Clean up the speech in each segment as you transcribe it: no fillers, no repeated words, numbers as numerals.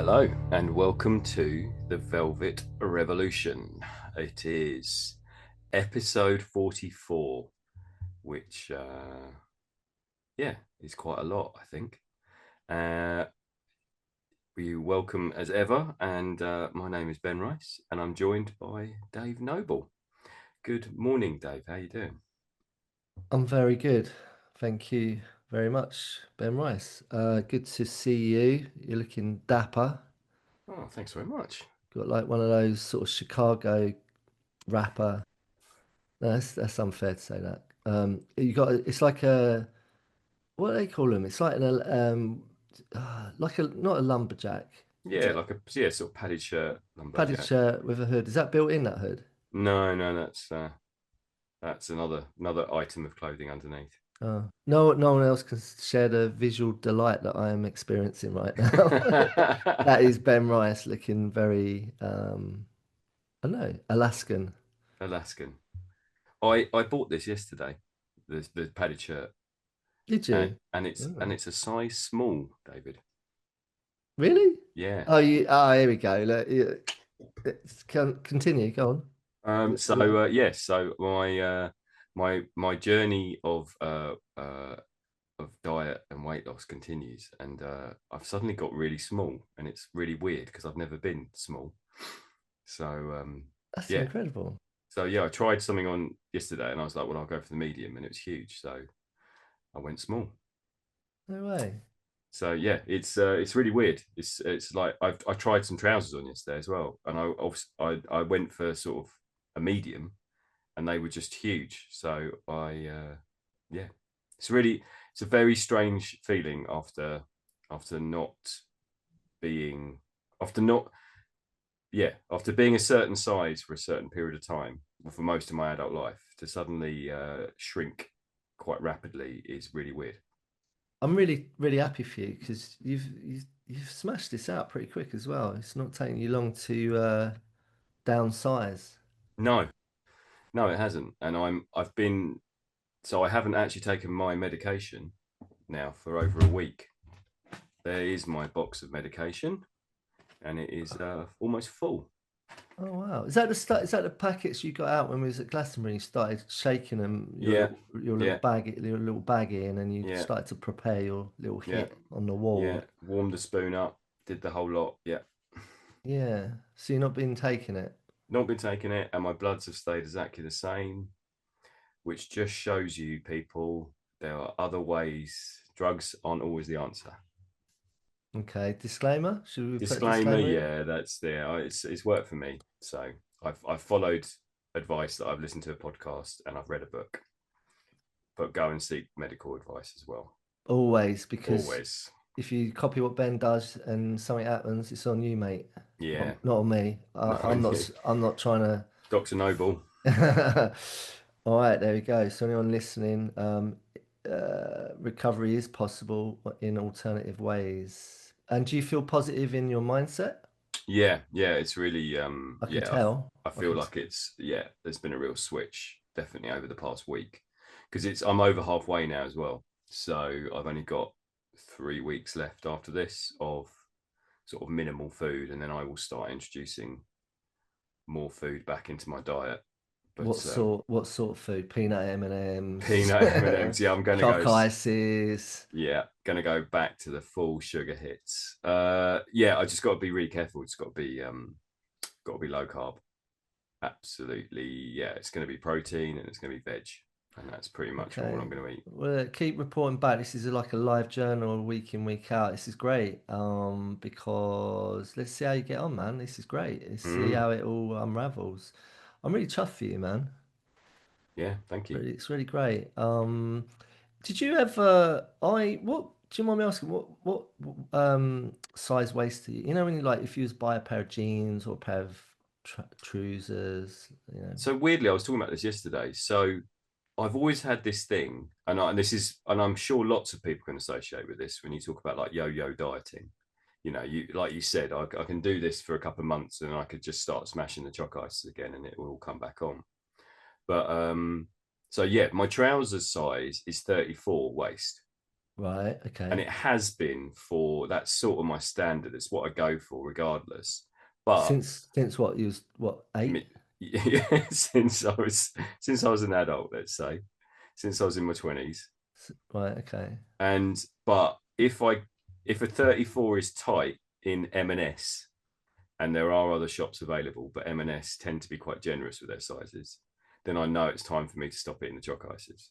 Hello and welcome to the Velvet Revolution. It is episode 44, which, is quite a lot, I think. We welcome as ever, and my name is Ben Rice, and I'm joined by Dave Noble. Good morning, Dave. How you doing? I'm very good. Thank you very much, Ben Rice. Good to see you. You're looking dapper. Oh, thanks very much. Got like one of those sort of Chicago rapper. No, that's unfair to say that. You got it's like a what do they call them? It's like a not a lumberjack. Is Yeah, that like a sort of padded shirt, padded lumberjack. shirt with a hood? Is that built in that hood? No, that's another item of clothing underneath. Oh, no one else can share the visual delight that I am experiencing right now. That is Ben Rice looking very I don't know, Alaskan. Alaskan. I bought this yesterday, the padded shirt, Did and you? and it's and Oh. it's a size small, David. Really? Yeah. Here we go. Look, continue, go on. So my journey of diet and weight loss continues, and I've suddenly got really small, and it's really weird because I've never been small. So That's yeah, incredible. I tried something on yesterday, and I was like, well, I'll go for the medium, and it was huge, so I went small. No way. So yeah, it's really weird. It's like I tried some trousers on yesterday as well, and I went for sort of a medium, and they were just huge. So yeah, it's a very strange feeling after not being after not after being a certain size for a certain period of time, or for most of my adult life, to suddenly shrink quite rapidly is really weird. I'm really, really happy for you because you've smashed this out pretty quick as well. It's not taking you long to downsize. No, no, it hasn't, and I've been so I haven't actually taken my medication now for over a week. There is my box of medication, and it is almost full. Oh wow. Is that the start, is that the packets you got out when we was at Glastonbury? You started shaking them, Yeah, yeah, your little baggie, and then you yeah, started to prepare your little yeah, hit on the yeah. wall. Warmed the spoon up, did the whole lot. Yeah, Yeah. So you're not been taking it. not been taking it, and my bloods have stayed exactly the same, which just shows you, people, there are other ways. Drugs aren't always the answer. Okay. Disclaimer. Should we put a Disclaimer, disclaimer in? yeah, that's there. It's worked for me. So I've followed advice that I've listened to a podcast and I've read a book, but go and seek medical advice as well. Always, because Always. if you copy what Ben does and something happens, it's on you, mate. Yeah. Not on me. No, I'm not trying Dr. Noble. to. All right, there we go. So anyone listening, recovery is possible in alternative ways. And do you feel positive in your mindset? Yeah, it's really I can tell. I I feel can. like there's been a real switch definitely over the past week, because it's I'm over halfway now as well. So I've only got 3 weeks left after this of sort of minimal food, and then I will start introducing more food back into my diet. But What sort of food? Peanut M&Ms, peanut M&Ms, yeah, I'm gonna go. chalk ices. Yeah, gonna go back to the full sugar hits. I just got to be really careful. It's got to be low carb. Absolutely, yeah. It's going to be protein and it's going to be veg, and that's pretty much all Okay. I'm going to eat. Well, keep reporting back. This is like a live journal week in, week out. This is great. Because let's see how you get on, man. This is great. Let's see Mm, how it all unravels. I'm really chuffed for you, man. yeah, thank you. It's really great. Did you ever, what, do you mind me asking, what size waist do you, when you like, if you was buy a pair of jeans or a pair of trousers, So weirdly, I was talking about this yesterday. So I've always had this thing, and I'm sure lots of people can associate with this when you talk about like yo-yo dieting. You like you said, I can do this for a couple of months, and I could just start smashing the chalk ice again, and it will all come back on. But so yeah, my trousers size is 34 waist. Right. And Okay. it has been for that's sort of my standard. It's what I go for regardless. But Since what you was what, 8? yeah, since I was an adult, let's say, since I was in my 20s. Right. Okay. And but if a 34 is tight in M&S, and there are other shops available, but M&S tend to be quite generous with their sizes, then I know it's time for me to stop eating the choc ices.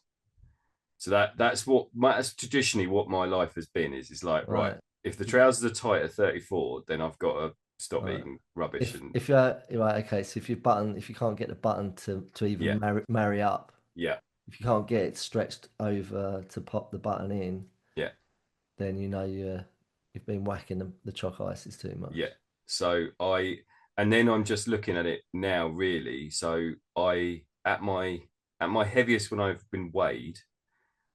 So that's traditionally what my life has been. Is like, right, Right. if the trousers are tight at 34, then I've got to stop Right. eating rubbish. And If you're right, okay. So if you can't get the button to yeah, even marry up, yeah, if you can't get it stretched over to pop the button in, yeah, then you've been whacking the chalk ices too much. yeah. So and then I'm just looking at it now, really. So I at my heaviest when I've been weighed,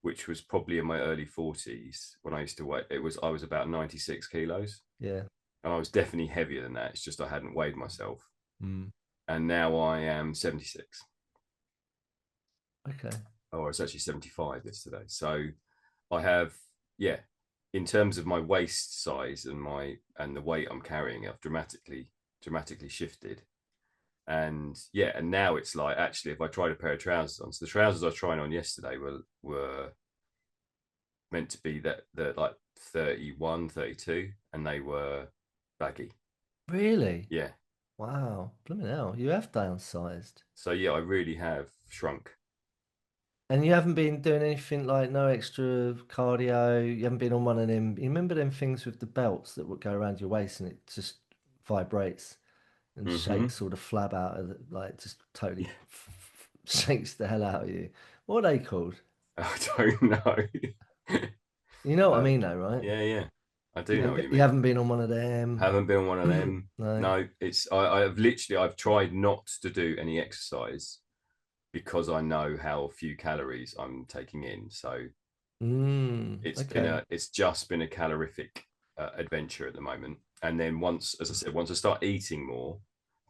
which was probably in my early 40s when I used to weigh, I was about 96 kilos, Yeah. and I was definitely heavier than that. It's just I hadn't weighed myself, Mm. and now I am 76. Okay. Oh, it's actually 75 yesterday. So I have, yeah, in terms of my waist size and the weight I'm carrying, I've dramatically shifted. And yeah, and now it's like actually, if I tried a pair of trousers on, so the trousers I was trying on yesterday were meant to be that they're like 31, 32, and they were baggy. Really? Yeah. Wow. Blooming hell. You have downsized. So yeah, I really have shrunk. And you haven't been doing anything like no extra cardio. You haven't been on one of them. You remember them things with the belts that would go around your waist and it just vibrates and Mm-hmm. shakes all the flab out of it, like just totally Yeah. shakes the hell out of you. What are they called? I don't know. You know what I But mean, though, right? yeah, yeah. I do know what you You mean. haven't been on one of them. Haven't been one of them. No. No, I've literally I've tried not to do any exercise because I know how few calories I'm taking in. So Okay. it's just been a calorific adventure at the moment. And then as I said, once I start eating more,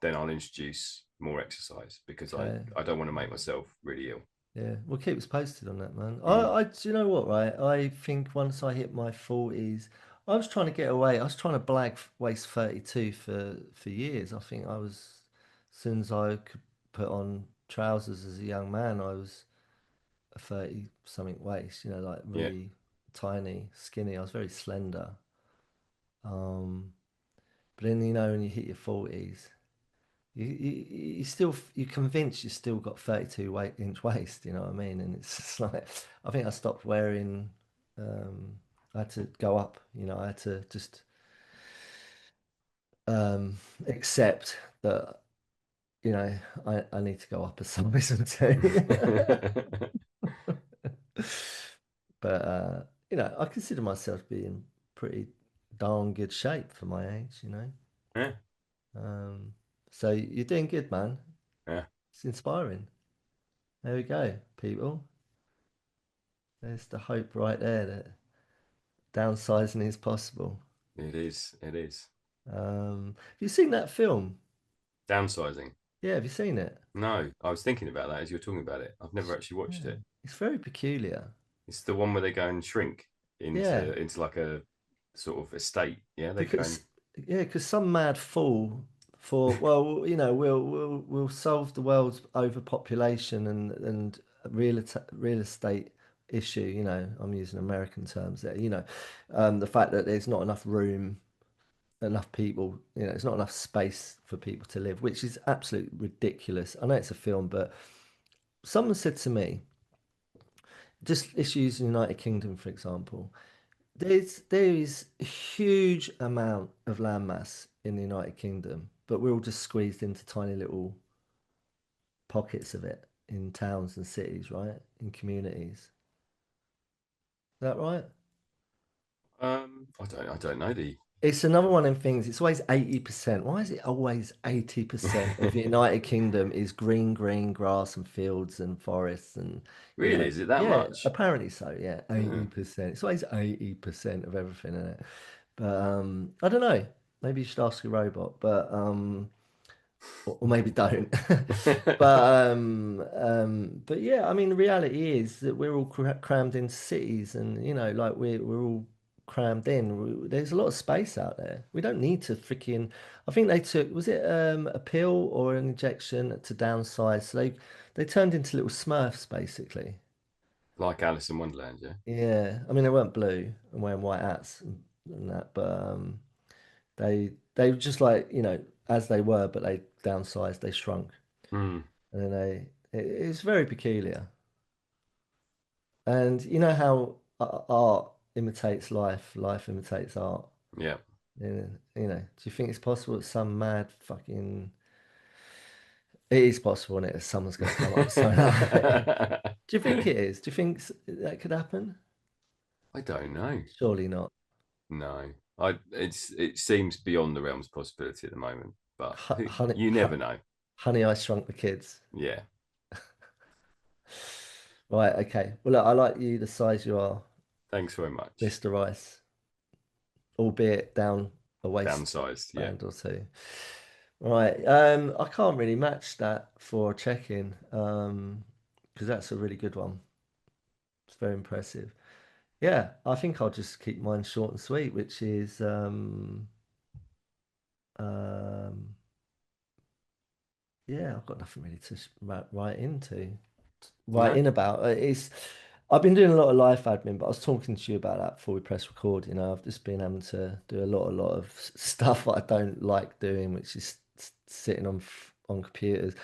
then I'll introduce more exercise because Okay. I don't want to make myself really ill. Yeah. Well, keep us posted on that, man. Mm, Do you know what, right? I think once I hit my 40s, I was trying to get away. I was trying to blag waist 32 for years. I think as soon as I could put on trousers as a young man, I was a 30 something waist, like yeah. really tiny, skinny. I was very slender. Um, but then, when you hit your 40s, you still you're convinced you still got 32 inch waist, you know what I mean? And it's just like I think I stopped wearing I had to go up, I had to just um accept that, I need to go up a size or two. But I consider myself being pretty darn good shape for my age. Yeah, Um, so you're doing good, man. yeah, It's inspiring. There we go, people. There's the hope right there that downsizing is possible. it is. It is. Have you seen that film? Downsizing. Yeah, have you seen it? No, I was thinking about that as you were talking about it. I've never actually watched Yeah, it. it's very peculiar. It's the one where they go and shrink Yeah, into like a sort of estate. Yeah, they go and because because some mad fool for well, we'll solve the world's overpopulation and real estate issue. I'm using American terms there. The fact that there's not enough room, enough people, it's not enough space for people to live, which is absolutely ridiculous. I know it's a film, but someone said to me, just let's use the United Kingdom for example. There is a huge amount of landmass in the United Kingdom, but we're all just squeezed into tiny little pockets of it in towns and cities, right? In communities. Is that right? I don't know the It's another one of them things. It's always 80%. Why is it always 80% of the United Kingdom is green grass and fields and forests and really, is it that yeah, much? apparently so, yeah. Yeah. 80%. It's always 80% of everything in it. But I don't know. Maybe you should ask a robot. But or maybe don't. But yeah, I mean, the reality is that we're all crammed into cities, and like we're all crammed in. There's a lot of space out there. We don't need to freaking. I think they took, was it a pill or an injection to downsize? So they turned into little Smurfs basically. Like Alice in Wonderland, yeah. Yeah, I mean they weren't blue and wearing white hats and that, but they were just like as they were, but they downsized, they shrunk. Mm, And then it's very peculiar. And you know how art imitates life, life imitates art. yeah. And, do you think it's possible that some mad fucking... It is possible, and someone's going to come up with something like it. Do you think it is? Do you think that could happen? I don't know. Surely not. No, it seems beyond the realms of possibility at the moment, but Honey, you never know. honey, I Shrunk the Kids. Yeah. Right, okay. Well, look, I like you the size you are, Thanks very much. Mr. Rice, albeit down a Downsized. Yeah. waistband or two. Right. I can't really match that for check-in, because that's a really good one. It's very impressive. Yeah, I think I'll just keep mine short and sweet, which is um, yeah, I've got nothing really to write into, write No. in about. It's I've been doing a lot of life admin, but I was talking to you about that before we press record. I've just been having to do a lot of stuff that I don't like doing, which is sitting on computers.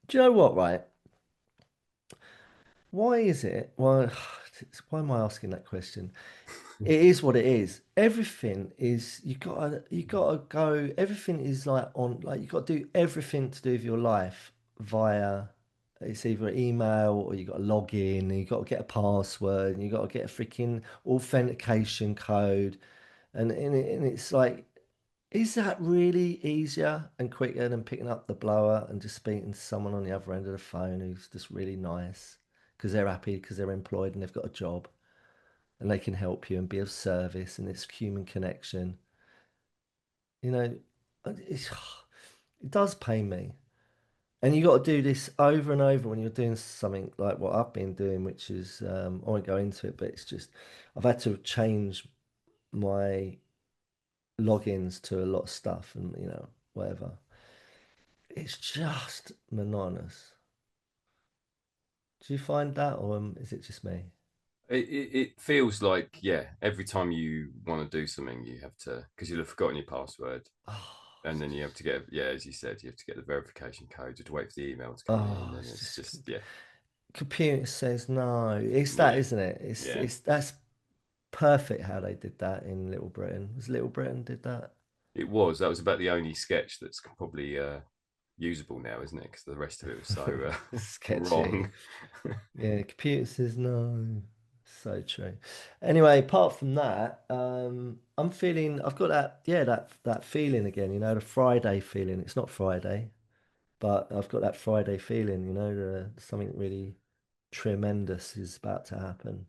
Do you know what, right? Why is it? Why am I asking that question? It is what it is. Everything is you gotta go. Everything is like on like you gotta do everything to do with your life via it's either email or you gotta log in and you gotta get a password and you gotta get a freaking authentication code and it's like, is that really easier and quicker than picking up the blower and just speaking to someone on the other end of the phone who's just really nice because they're happy because they're employed and they've got a job and they can help you and be of service and it's human connection. You know, it's, it does pain me. And you got to do this over and over when you're doing something like what I've been doing, which is, I won't go into it, but it's just, I've had to change my logins to a lot of stuff and, whatever. It's just monotonous. Do you find that, or is it just me? It feels like, yeah, every time you want to do something, you have to, because you'll have forgotten your password. And then you have to get, yeah, as you said, you have to get the verification code. You have to wait for the email to come in. And It's it's just just, yeah, computer says no. It's that, yeah, isn't it? It's yeah. it's that's perfect how they did that in Little Britain. Was Little Britain did that? It was. That was about the only sketch that's probably usable now, isn't it? Because the rest of it was so Sketchy. wrong. Yeah, computer says no. So true. Anyway, apart from that, I'm feeling I've got that feeling again, the Friday feeling. It's not Friday, but I've got that Friday feeling, something really tremendous is about to happen,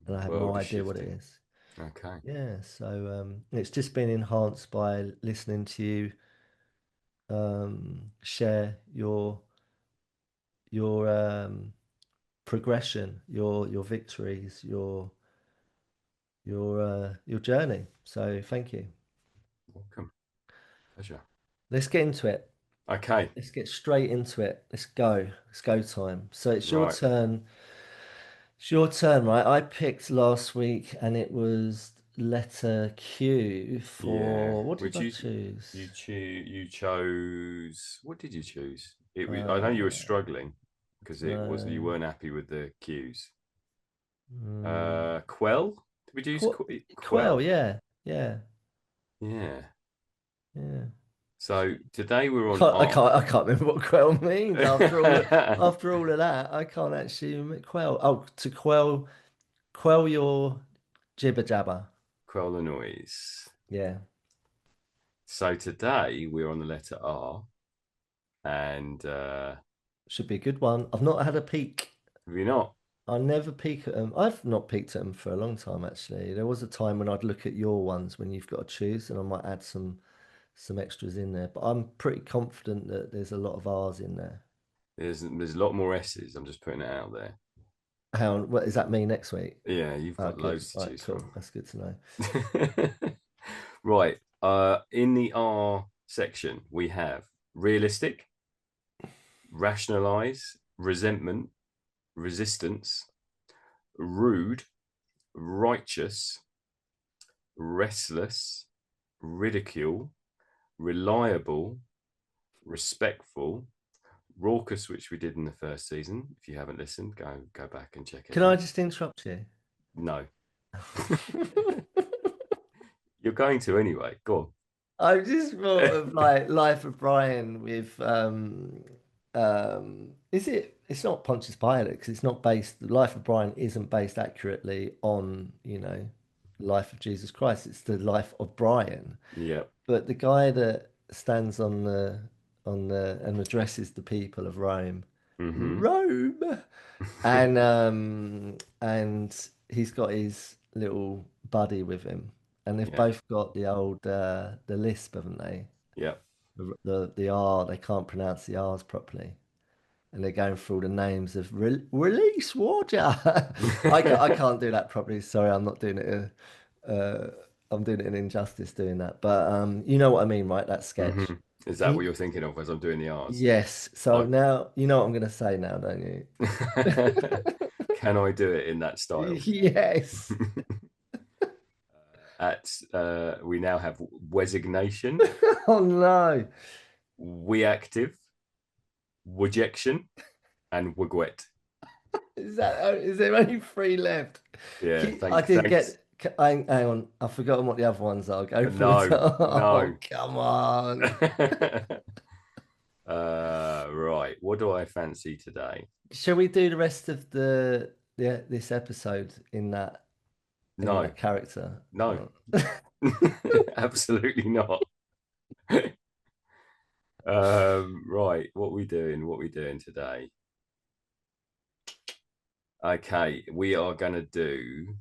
and I have no World is idea what it shifting. is. Okay. Yeah, so it's just been enhanced by listening to you share your progression, your victories, your journey. So thank you. Welcome. Pleasure. Let's get into it. Okay. Let's get straight into it. Let's go. It's go time. So it's your Right. turn. It's your turn, right? I picked last week and it was letter Q Yeah. for what did Which I you choose? you chose. What did you choose? It was. I know you were Uh, struggling because it was you no. weren't happy with the cues. Mm, Quell. Did we use Quell, Quell? yeah. Yeah. Yeah. Yeah. So today we're I on can't, I art. can't, I can't remember what quell means after all of that. I can't actually quell. Oh, to quell your jibber jabber. Quell the noise. Yeah, So today we're on the letter R, and should be a good one. I've not had a peek. have you not? I never peek at them. I've not peeked at them for a long time, actually. There was a time when I'd look at your ones when you've got to choose, and I might add some extras in there, but I'm pretty confident that there's a lot of R's in there. There's a lot more S's. I'm just putting it out there. How, what does that mean next week? Yeah, you've Oh, got good. loads to All right, choose from. cool. That's good to know. Right. In the R section, we have realistic, rationalize, resentment, resistance, rude, righteous, restless, ridicule, reliable, respectful, raucous, which we did in the first season. If you haven't listened, go back and check it Can I out. just interrupt you? No, you're going to anyway. Go I just thought on. of like Life of Brian with is it, it's not Pontius Pilate because it's not based, the Life of Brian isn't based accurately on, you know, life of Jesus Christ. It's the life of Brian. Yeah. But the guy that stands on the and addresses the people of Rome, Mm-hmm. Rome, and he's got his little buddy with him, and they've Yeah. both got the old the lisp, haven't they? Yeah. The R, they can't pronounce the R's properly, and they're going through the names of release water. I can't do that properly. Sorry, I'm not doing it. I'm doing it an injustice doing that, but you know what I mean, right? That Mm-hmm. sketch. Is that Can what you're thinking of as I'm doing the R's? yes. So I now you know what I'm going to say now, don't you? can I do it in that style? Yes. At we now have resignation, Oh no. we active, rejection, and wigwet. Is that, is there only three left? Yeah, I didn't thanks. get. Hang on, I've forgotten what the other ones are. Go for it. No, Oh, no. come on. Right. What do I fancy today? Shall we do the rest of the this episode in No, that character? no, absolutely not. Right. What we doing? What we doing today? Okay, we are gonna do.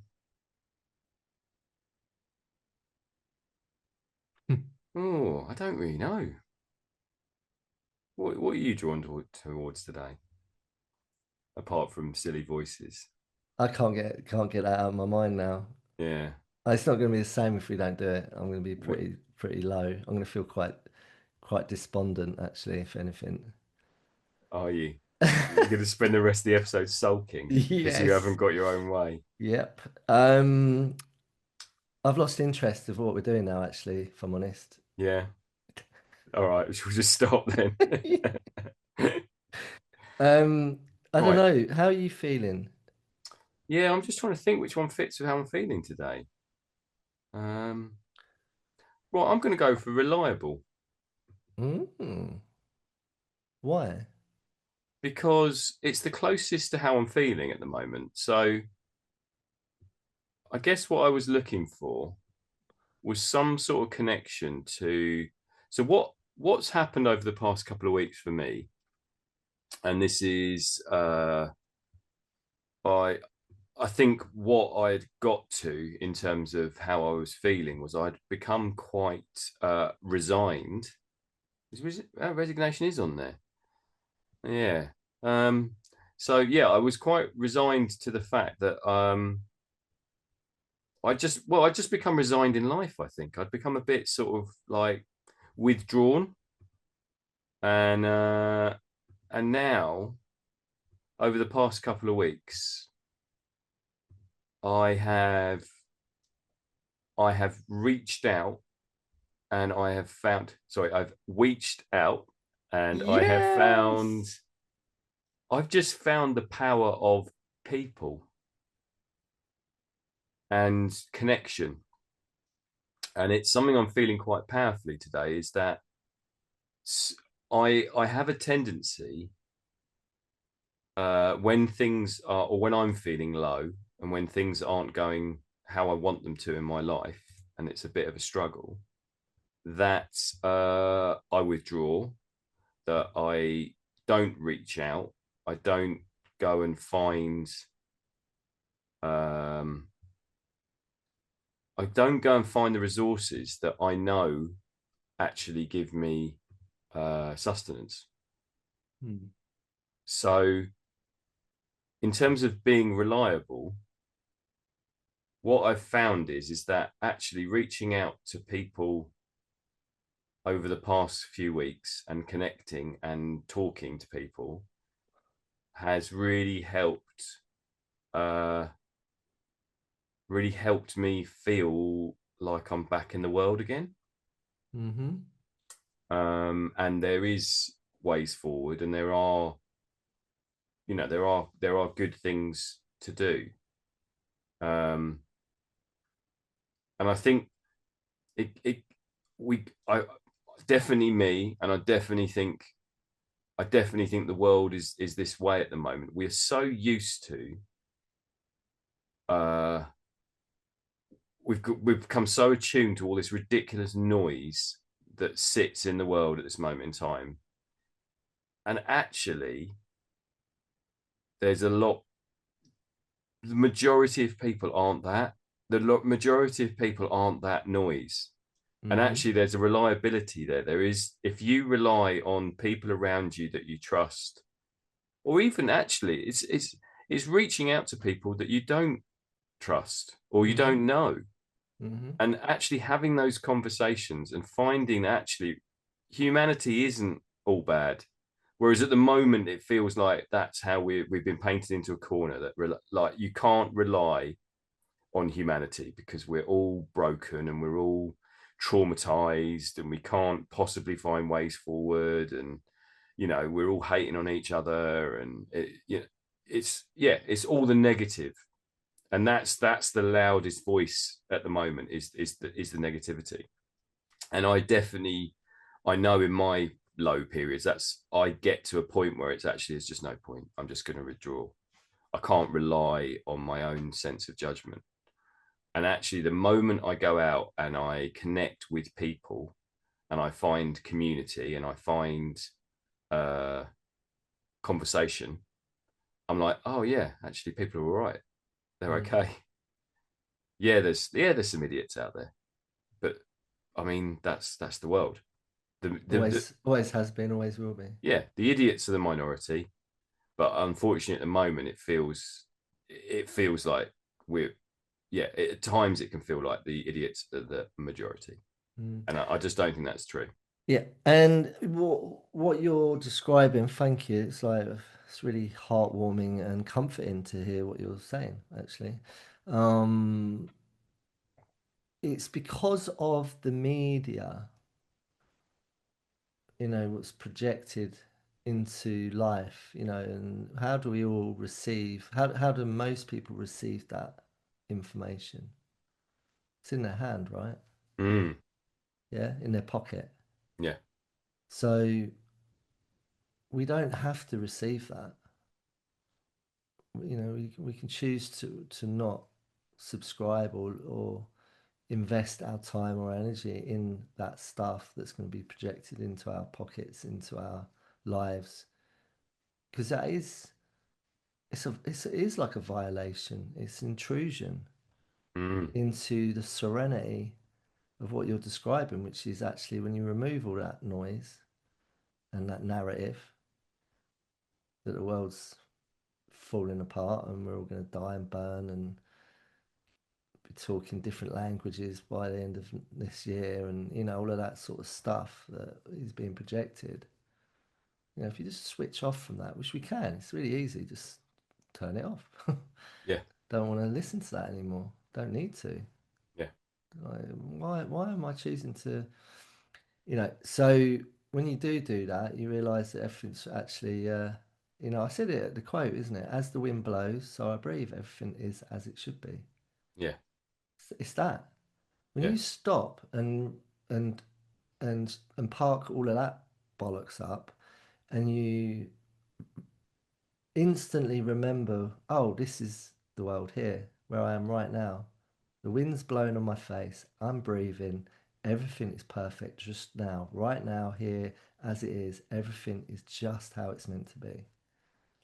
Oh, I don't really know. What are you drawn towards today, apart from silly voices? I can't get that out of my mind now. Yeah. It's not going to be the same if we don't do it. I'm going to be What pretty low. I'm going to feel quite despondent actually, if anything. are you? You're gonna spend the rest of the episode sulking because you haven't Yes. got your own way. Yep. I've lost interest of what we're doing now, actually, if I'm honest. Yeah. All right. We'll just stop then. Um, I don't Right. know. How are you feeling? Yeah, I'm just trying to think which one fits with how I'm feeling today. Um, well, I'm going to go for reliable Mm, why? because it's the closest to how I'm feeling at the moment. So I guess what I was looking for was some sort of connection to. So what's happened over the past couple of weeks for me, and this is I I think what I'd got to in terms of how I was feeling was I'd become quite resigned. Resignation is on there. Yeah. Um, so yeah, I was quite resigned to the fact that I just become resigned in life, I think. I'd become a bit sort of like withdrawn and and now over the past couple of weeks I have I have reached out and I have found sorry, I've reached out and Yes. I've just found the power of people and connection. And it's something I'm feeling quite powerfully today is that I have a tendency when things are or when I'm feeling low and when things aren't going how I want them to in my life and it's a bit of a struggle that I withdraw, that I don't reach out, I don't go and find um, I don't go and find the resources that I know actually give me sustenance. Mm. So, in terms of being reliable, what I've found is that actually reaching out to people over the past few weeks and connecting and talking to people has uh really helped me feel like I'm back in the world again. Mm-hmm. And there is ways forward, and there are good things to do. Um, and I think it we I definitely me, and I definitely think the world is this way at the moment. We are so used to uh we've become so attuned to all this ridiculous noise that sits in the world at this moment in time. And actually, there's a lot. The majority of people aren't that. Majority of people aren't that noise. And Mm-hmm. actually, there's a reliability there. There is, if you rely on people around you that you trust, or even actually, it's reaching out to people that you don't trust or you Mm-hmm. don't know, Mm-hmm. and actually having those conversations and finding that actually humanity isn't all bad. Whereas at the moment, it feels like that's how we've been painted into a corner, that like you can't rely on humanity because we're all broken and we're all traumatized and we can't possibly find ways forward, and we're all hating on each other, and it's all the negative, and that's the loudest voice at the moment, is the negativity. And I know in my low periods, that's I get to a point where it's just no point, I'm just going to withdraw. I can't rely on my own sense of judgment. And actually, the moment I go out and I connect with people and I find community and I find uh conversation, I'm like, oh yeah, actually people are all right, they're Mm. okay. Yeah, there's some idiots out there, but I mean, that's the world. The Always, always has been, always will be. Yeah, the idiots are the minority, but unfortunately, at the moment, it feels like we're yeah. At times, it can feel like the idiots are the majority, Mm. and I just don't think that's true. Yeah, and what you're describing, thank you. It's like it's really heartwarming and comforting to hear what you're saying, actually. Um, it's because of the media, what's projected into life, and how do we all receive, how do most people receive that information? It's in their hand, right? Mm, Yeah, in their pocket. yeah, So we don't have to receive that. We can choose to not subscribe or invest our time or energy in that stuff that's going to be projected into our pockets, into our lives, because it is like a violation. It's intrusion mm, into the serenity of what you're describing, which is actually when you remove all that noise and that narrative that the world's falling apart and we're all going to die and burn and be talking different languages by the end of this year, and all of that sort of stuff that is being projected. If you just switch off from that, which we can, it's really easy, just turn it off. yeah, Don't want to listen to that anymore. Don't need to. yeah, Like, why am I choosing to, so when you do that, you realize that everything's actually, I said it at the quote, isn't it? As the wind blows, so I breathe. Everything is as it should be. yeah, It's that. When yeah, you stop and and park all of that bollocks up, and you instantly remember, oh, this is the world here, where I am right now. The wind's blowing on my face. I'm breathing. Everything is perfect just now, right now, here, as it is. Everything is just how it's meant to be.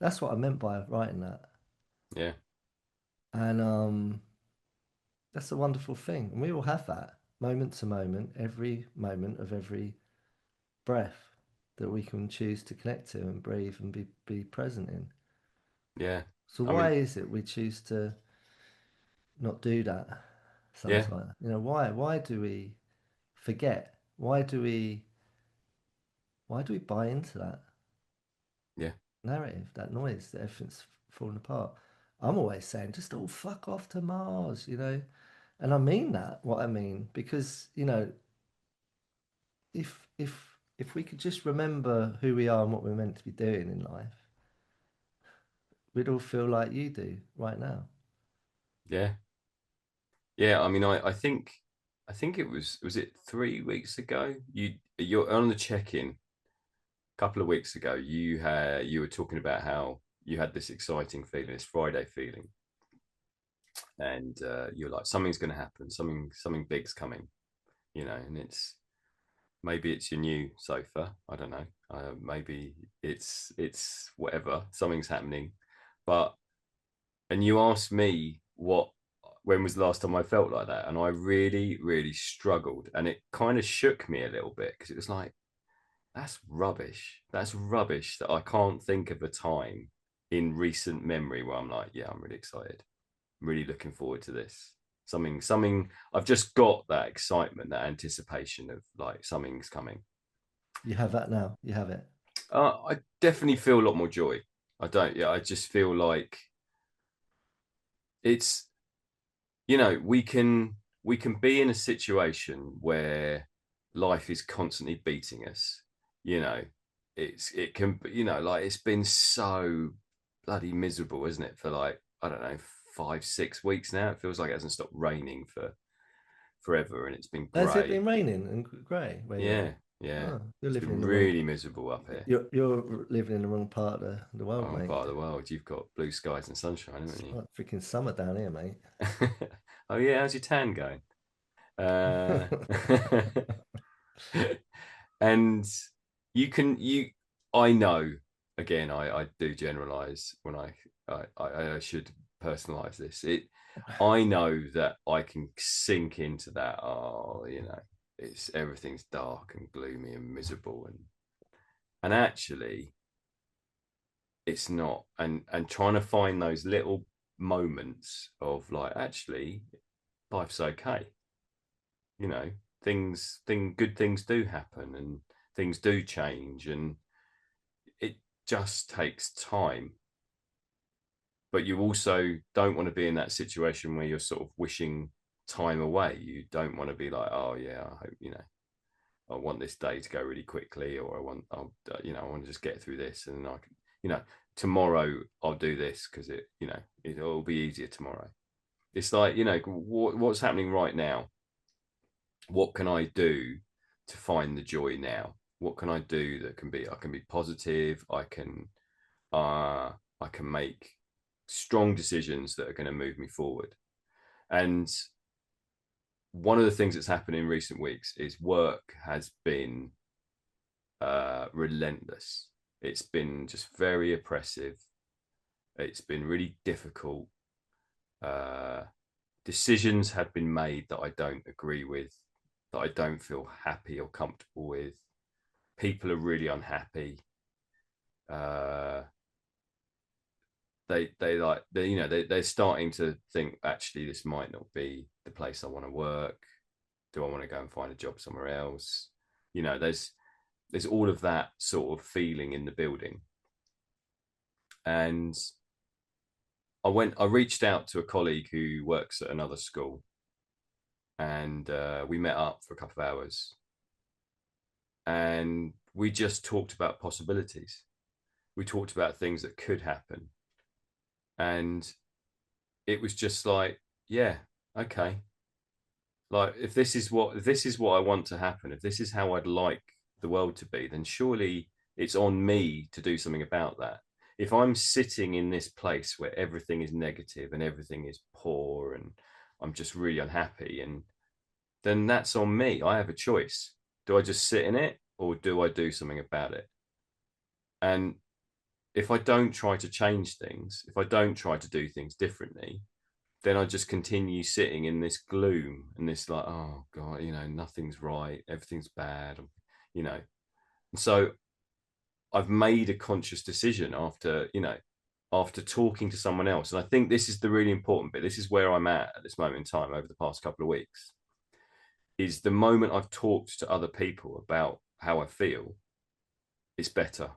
That's what I meant by writing that. yeah, And that's a wonderful thing. And we all have that. moment to moment, every moment of every breath that we can choose to connect to and breathe and be present in. Yeah. So I why mean, is it we choose to not do that yeah, sometimes? You know, why do we forget? Why do we buy into that yeah, narrative, that noise, that everything's falling apart? I'm always saying, just all fuck off to Mars, you know? And I mean that, what I mean, because, you know, if we could just remember who we are and what we're meant to be doing in life, we'd all feel like you do right now. yeah, yeah. I mean, I think it was it 3 weeks ago? You're on the check-in a couple of weeks ago. You were talking about how you had this exciting feeling, this Friday feeling, and you're like, something's going to happen, something big's coming, you know, and maybe it's your new sofa. I don't know. Maybe it's whatever. Something's happening, but and you asked me when was the last time I felt like that, and I really really struggled, and it kind of shook me a little bit because it was like that's rubbish. That's rubbish that I can't think of a time in recent memory where I'm like, yeah, I'm really excited. I'm really looking forward to this. Something. I've just got that excitement, that anticipation of like something's coming. You have that now. You have it. I definitely feel a lot more joy. I don't. Yeah, I just feel like it's we can be in a situation where life is constantly beating us. You know, it can like it's been so bloody miserable, isn't it? For like I don't know 5 6 weeks now. It feels like it hasn't stopped raining for forever, and it's been Has it grey. been raining and grey where you are? Yeah, yeah. Oh, you're It's living been in the wrong. really miserable up here. You're living in the wrong part of the world, Wrong mate. part of the world. You've got blue skies and sunshine, haven't It's you? like freaking summer down here, mate. Oh yeah, how's your tan going? Uh, and you I know again I do generalize when I should personalize this. I know that I can sink into that. Oh, it's everything's dark and gloomy and miserable, and actually it's not. And trying to find those little moments of like actually life's okay. You know, good things do happen and things do change, and it just takes time. But you also don't want to be in that situation where you're sort of wishing time away. You don't want to be like, oh yeah, I hope I want this day to go really quickly, or I want to just get through this, and I can, tomorrow I'll do this because it'll be easier tomorrow. It's like what's happening right now. What can I do to find the joy now? What can I do that I can be positive. I can make strong decisions that are going to move me forward. And one of the things that's happened in recent weeks is work has been relentless. It's been just very oppressive. It's been really difficult. Uh, Decisions have been made that I don't agree with, that I don't feel happy or comfortable with. People are really unhappy. Uh, they're starting to think actually this might not be the place I want to work. Do I want to go and find a job somewhere else? There's all of that sort of feeling in the building. And I reached out to a colleague who works at another school, and we met up for a couple of hours, and we just talked about possibilities. We talked about things that could happen, and it was just like, yeah, okay. Like if this is what I want to happen, if this is how I'd like the world to be, then surely it's on me to do something about that. If I'm sitting in this place where everything is negative and everything is poor and I'm just really unhappy, and then that's on me. I have a choice. Do I just sit in it or do I do something about it? And if I don't try to change things, if I don't try to do things differently, then I just continue sitting in this gloom and this like, oh God, nothing's right, everything's bad, you know. And so I've made a conscious decision after talking to someone else. And I think this is the really important bit. This is where I'm at this moment in time over the past couple of weeks. Is the moment I've talked to other people about how I feel, it's better.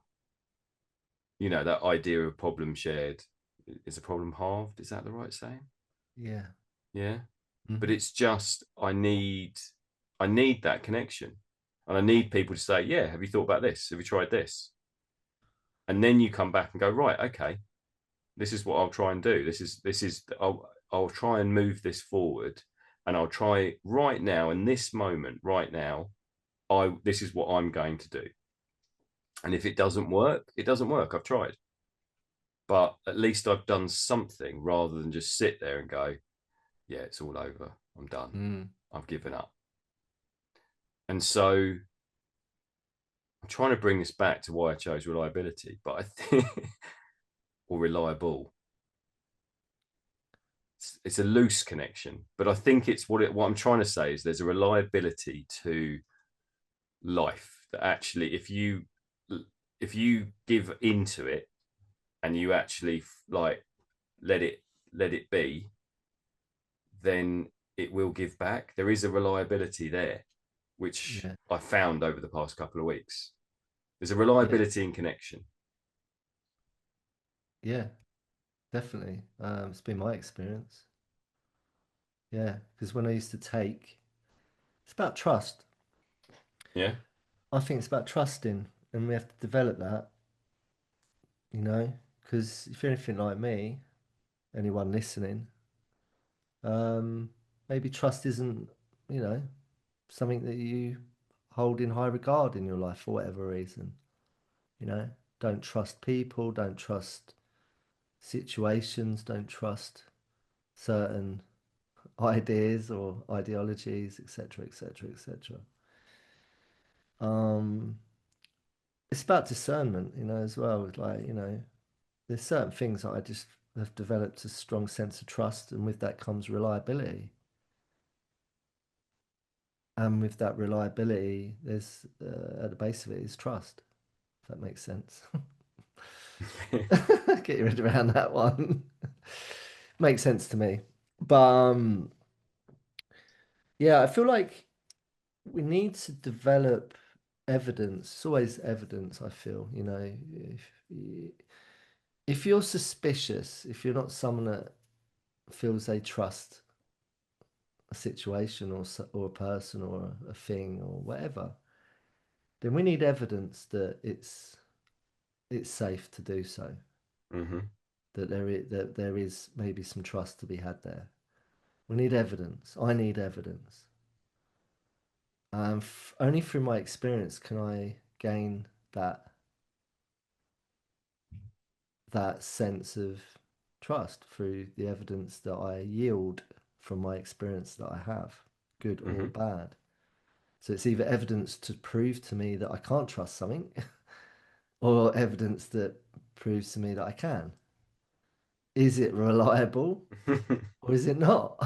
That idea of problem shared is a problem halved. Is that the right saying? Yeah. Yeah. But Hmm. it's just I need that connection. And I need people to say, yeah, have you thought about this? Have you tried this? And then you come back and go, right, okay, this is what I'll try and do. I'll try and move this forward, and I'll try right now in this moment, right now. This is what I'm going to do. And if it doesn't work, it doesn't work. I've tried, but at least I've done something rather than just sit there and go, yeah, it's all over. I'm done. Mm. I've given up. And so I'm trying to bring this back to why I chose reliability, but I think, or reliable, it's a loose connection, but I think it's what I'm trying to say is there's a reliability to life that actually, if you give into it and you actually like let it let it be, then it will give back. There is a reliability there, which Yeah. I found over the past couple of weeks. There's a Yeah. reliability in connection. Yeah. Definitely. It's been my experience. Yeah. Because when I used to take, it's about trust. Yeah. I think it's about trusting, and we have to develop that, you know, because if you're anything like me, anyone listening, um, maybe trust isn't, you know, something that you hold in high regard in your life for whatever reason. You know, don't trust people, don't trust situations, don't trust certain ideas or ideologies, etc., etc., etc. Um, it's about discernment, you know, as well. It's like, you know, there's certain things that I just have developed a strong sense of trust, and with that comes reliability. And with that reliability, there's at the base of it is trust. If that makes sense. Get your head around that one. Makes sense to me. But yeah, I feel like we need to develop evidence. It's always evidence, I feel, you know, if you're suspicious, if you're not someone that feels they trust a situation or a person or a thing or whatever, then we need evidence that it's safe to do so. Mm-hmm. That there is maybe some trust to be had there. We need evidence. I need evidence. Only through my experience can I gain that sense of trust through the evidence that I yield from my experience that I have, good or Mm-hmm. bad. So it's either evidence to prove to me that I can't trust something, or evidence that proves to me that I can. Is it reliable or is it not?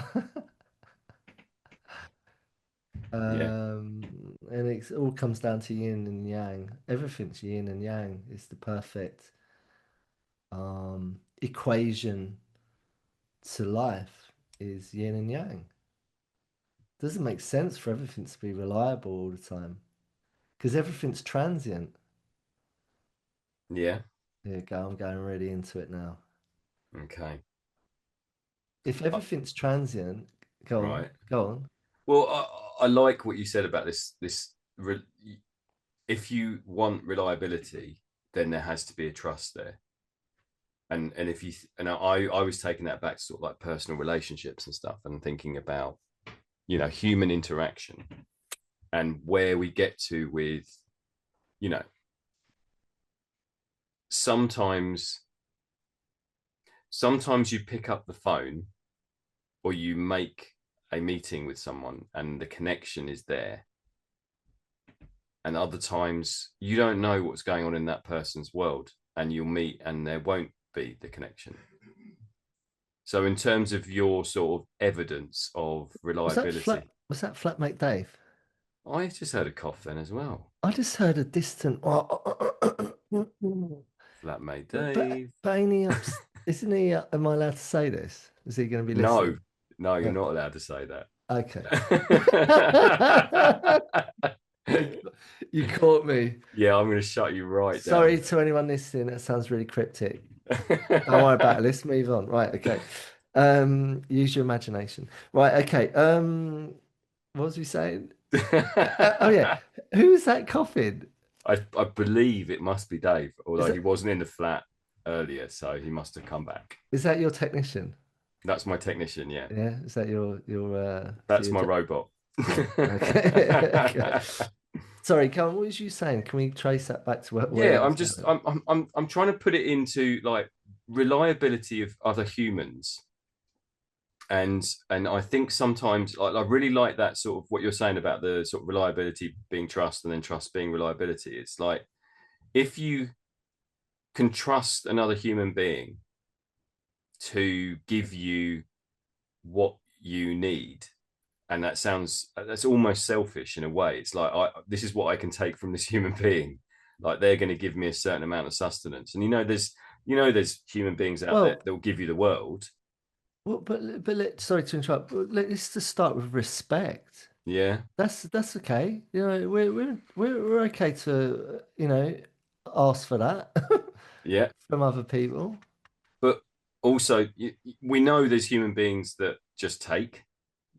Yeah. And it all comes down to yin and yang. Everything's yin and yang. It's the perfect equation to life is yin and yang. Doesn't make sense for everything to be reliable all the time because everything's transient. Yeah. There you go. I'm going really into it now. Okay. If Uh, everything's transient, go on, right. go on. Well, I like what you said about if you want reliability, then there has to be a trust there. And if you and I was taking that back to sort of like personal relationships and stuff, and thinking about human interaction and where we get to with you know sometimes sometimes you pick up the phone or you make a meeting with someone and the connection is there, and other times you don't know what's going on in that person's world and you'll meet and there won't be the connection. So in terms of your sort of evidence of reliability, Was that flatmate Dave? I just had a cough then as well. I just heard a distant. Flatmate But Dave. ain't he isn't he? Am I allowed to say this? Is he going to be No, listening? no, you're No. not allowed to say that. Okay. You caught me. Yeah, I'm going to shut you right down. Sorry to anyone listening. That sounds really cryptic. Don't worry about it. Let's move on. Right. Okay. Use your imagination. Right. Okay. What was we saying? Oh yeah. Who's that coughing? I believe it must be Dave, Is although he that wasn't in the flat earlier, so he must have come back. is that your technician? That's my technician, yeah. Yeah. Is that your so That's your my robot. okay. Okay. Sorry, Karen, what was you saying? Can we trace that back to where Yeah, you I'm found just it? I'm trying to put it into like reliability of other humans. And I think sometimes I really like that sort of what you're saying about the sort of reliability being trust and then trust being reliability. It's like if you can trust another human being to give you what you need, and that's almost selfish in a way. It's like this is what I can take from this human being, like they're going to give me a certain amount of sustenance. And there's human beings out there Well, that will give you the world. sorry to interrupt. But let's just start with respect. Yeah, That's okay. You know, we're okay to ask for that yeah, from other people. but also we know there's human beings that just take.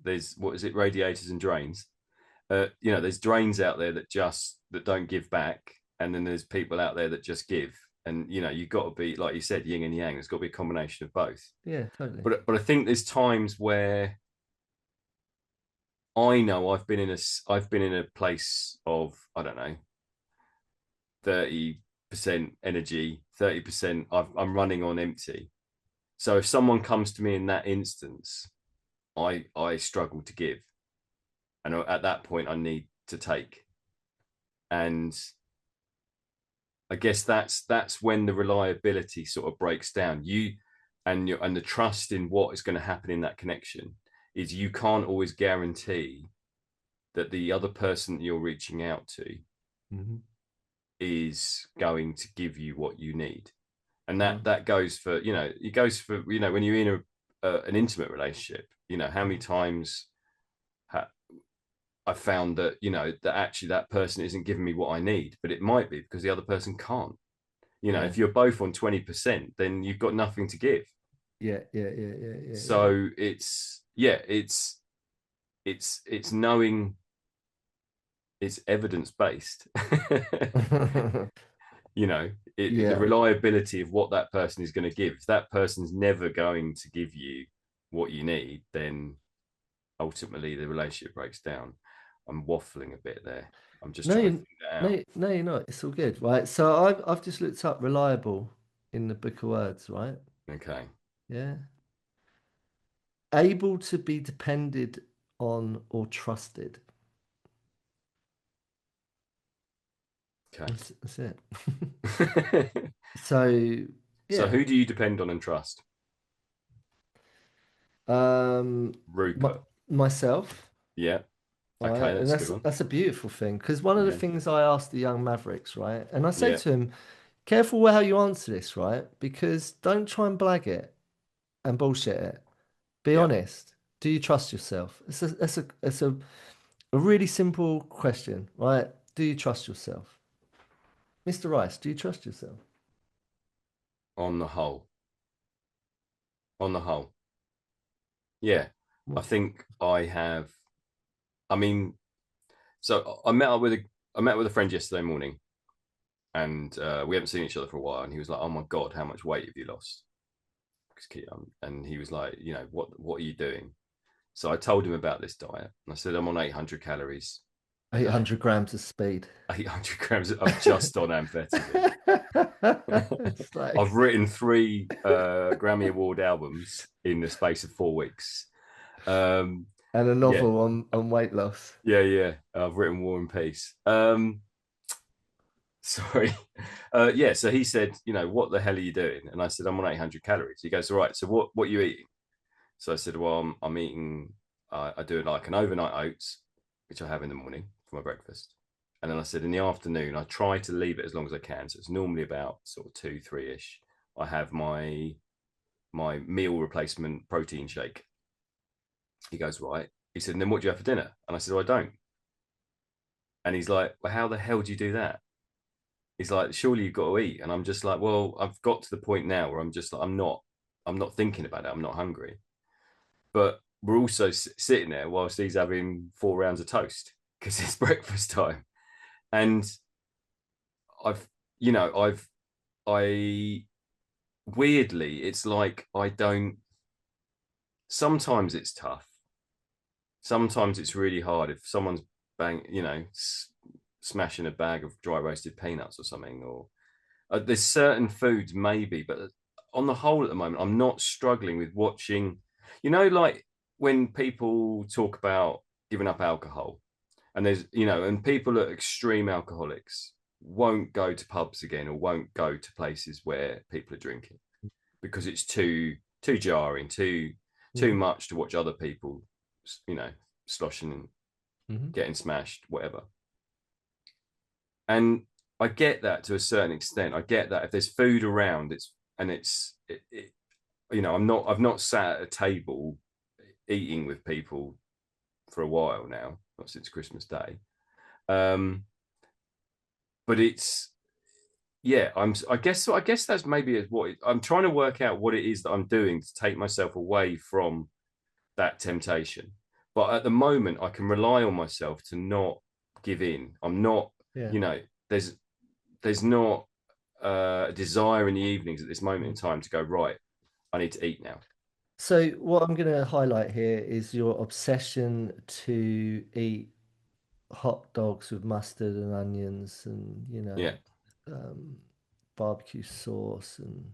There's what is it, radiators and drains. There's drains out there that don't give back, and then there's people out there that just give. And you've got to be, like you said, yin and yang. There's got to be a combination of both. Yeah, totally. But I think there's times where I know I've been in a place of, I don't know, 30% energy, 30% I'm running on empty. So if someone comes to me in that instance, I struggle to give, and at that point I need to take. And I guess that's when the reliability sort of breaks down. And the trust in what is going to happen in that connection is you can't always guarantee that the other person that you're reaching out to Hmm. is going to give you what you need. And Yeah. that goes for, it goes for, when you're in an intimate relationship, how many times ha- I found that, that actually that person isn't giving me what I need, but it might be because the other person can't. Yeah. If you're both on 20%, then you've got nothing to give. Yeah. Yeah. Yeah. Yeah. Yeah. So it's, yeah, it's knowing, it's evidence based. Yeah. The Yeah. reliability of what that person is going to give. If that person's never going to give you what you need, then ultimately the relationship breaks down. I'm waffling a bit there. I'm just No, trying to you, think that no, out. no, you're not. It's all good, right? So I've just looked up reliable in the book of words, right? Okay. Yeah. Able to be depended on or trusted. Okay. That's it. So So yeah. who do you depend on and trust? Um my, Rupert. myself, Yeah. Okay, right? And that's a good one. that's a beautiful thing because one of the Yeah. things I asked the young Mavericks, right? And I say Yeah. to him, careful how you answer this, right? Because don't try and blag it and bullshit it. Be Yeah. honest. Do you trust yourself? It's a really simple question, right? Do you trust yourself? Mr. Rice, do you trust yourself? On the whole. On the whole. Yeah. I What? think I have. I mean, so I met with a friend yesterday morning, and we haven't seen each other for a while. And he was like, "Oh my god, how much weight have you lost?" And he was like, "What are you doing?" So I told him about this diet, and I said, "I'm on 800 calories a day, 800 grams of speed. 800 grams. I'm just on amphetamine. It's like, I've written three Grammy Award albums in the space of 4 weeks. Um, and a yeah, novel on weight loss. yeah. I've written War and Peace. Sorry. Yeah. So he said, what the hell are you doing? And I said, I'm on 800 calories. He goes, all right. So what are you eating? So I said, well, I'm eating. I do like an overnight oats, which I have in the morning for my breakfast, and then I said in the afternoon I try to leave it as long as I can. So it's normally about sort of 2, 3 ish. I have my meal replacement protein shake. He goes, right. He said, and then what do you have for dinner? And I said, well, I don't. And he's like, well, how the hell do you do that? He's like, surely you've got to eat. And I'm just like, well, I've got to the point now where I'm just like, I'm not thinking about it. I'm not hungry. But we're also sitting there whilst he's having 4 rounds of toast because it's breakfast time. And I've, I weirdly, it's like I don't, sometimes it's tough. Sometimes it's really hard if someone's smashing a bag of dry roasted peanuts or something, or there's certain foods maybe, but on the whole at the moment, I'm not struggling with watching, like when people talk about giving up alcohol, and and people that are extreme alcoholics won't go to pubs again or won't go to places where people are drinking because it's too jarring, too Mm-hmm. much to watch other people, you know, sloshing and Mm-hmm. getting smashed, whatever. And I get that to a certain extent. I get that if there's food around, I've not sat at a table eating with people for a while now, not since Christmas Day. Um, but it's yeah, I guess that's maybe I'm trying to work out what it is that I'm doing to take myself away from that temptation. But at the moment, I can rely on myself to not give in. I'm not, Yeah. you know, there's not a desire in the evenings at this moment in time to go, right, I need to eat now. So what I'm going to highlight here is your obsession to eat hot dogs with mustard and onions and, Yeah, um, barbecue sauce and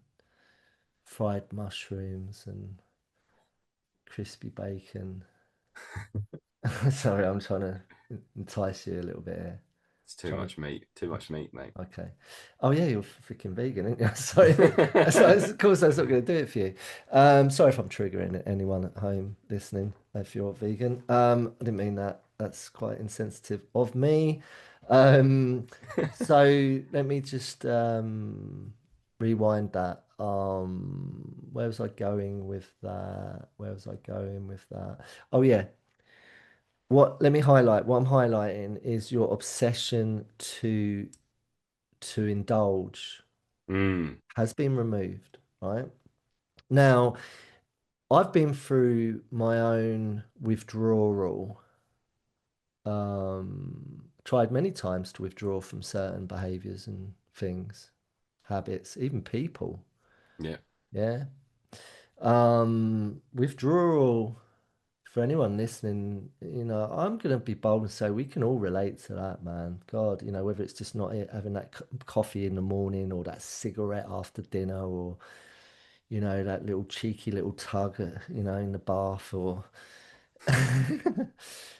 fried mushrooms and crispy bacon. Sorry, I'm trying to entice you a little bit here. it's Trying too to, much meat, mate. okay. Oh yeah, you're freaking vegan, aren't you? So of course that's not going to do it for you. Sorry if I'm triggering anyone at home listening. If you're vegan, I didn't mean that. That's quite insensitive of me. So let me just rewind that. Where was I going with that? Where was I going with that? Oh yeah. Let me highlight. What I'm highlighting is your obsession to indulge Mm, has been removed, right? Now, I've been through my own withdrawal, tried many times to withdraw from certain behaviors and things, habits, even people. yeah. Yeah. Withdrawal for anyone listening, I'm going to be bold and say we can all relate to that, man. God, whether it's just not having that coffee in the morning or that cigarette after dinner or, that little cheeky little tug, in the bath or,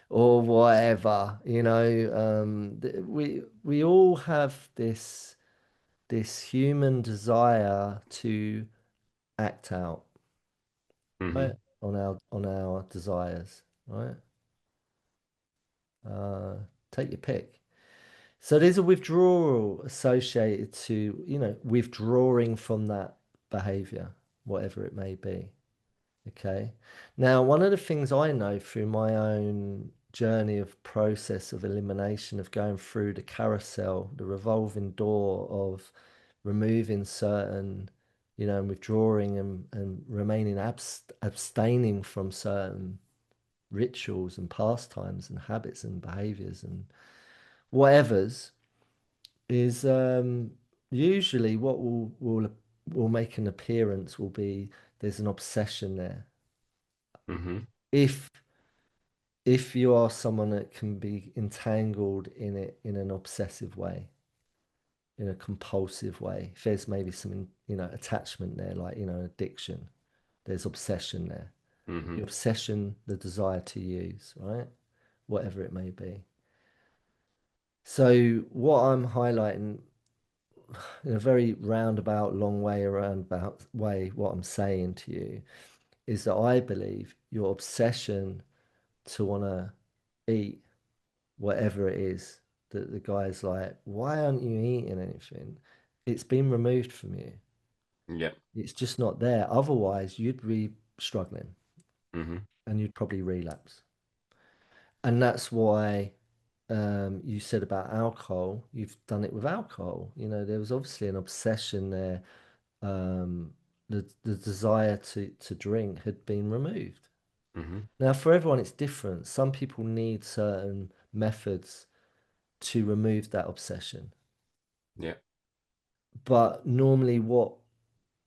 or whatever, we all have this human desire to act out, right? Hmm. On our desires, right? Uh, take your pick. So there's a withdrawal associated to, withdrawing from that behavior, whatever it may be. Okay. Now, one of the things I know through my own journey of process of elimination, of going through the carousel, the revolving door of removing certain, and withdrawing and remaining abstaining from certain rituals and pastimes and habits and behaviors and whatever's is usually what will make an appearance will be there's an obsession there. Hmm. If if you are someone that can be entangled in it in an obsessive way, in a compulsive way, if there's maybe some, attachment there, like, addiction, there's obsession there. The Hmm. obsession, the desire to use, right? Whatever it may be. So what I'm highlighting in a very roundabout, long way around about way, what I'm saying to you is that I believe your obsession to want to eat whatever it is that the guy's like, why aren't you eating anything? It's been removed from you. Yeah. It's just not there. Otherwise, you'd be struggling Hmm. and you'd probably relapse. And that's why you said about alcohol, you've done it with alcohol. You know, there was obviously an obsession there. The desire to drink had been removed. Hmm. Now, for everyone, it's different. Some people need certain methods to remove that obsession. Yeah. But normally, what,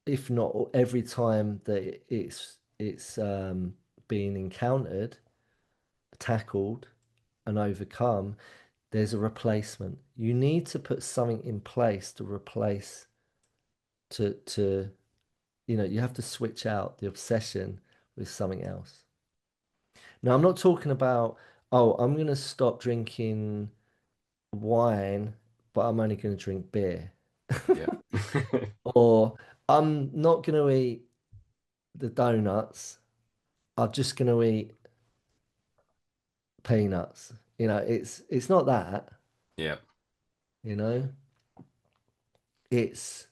if not every time that it's being encountered, tackled, and overcome, there's a replacement. You need to put something in place to replace to you have to switch out the obsession with something else. Now, I'm not talking about, oh, I'm going to stop drinking wine, but I'm only going to drink beer. Yeah. Or I'm not going to eat the donuts. I'm just going to eat peanuts. It's not that, Yeah. you know. It's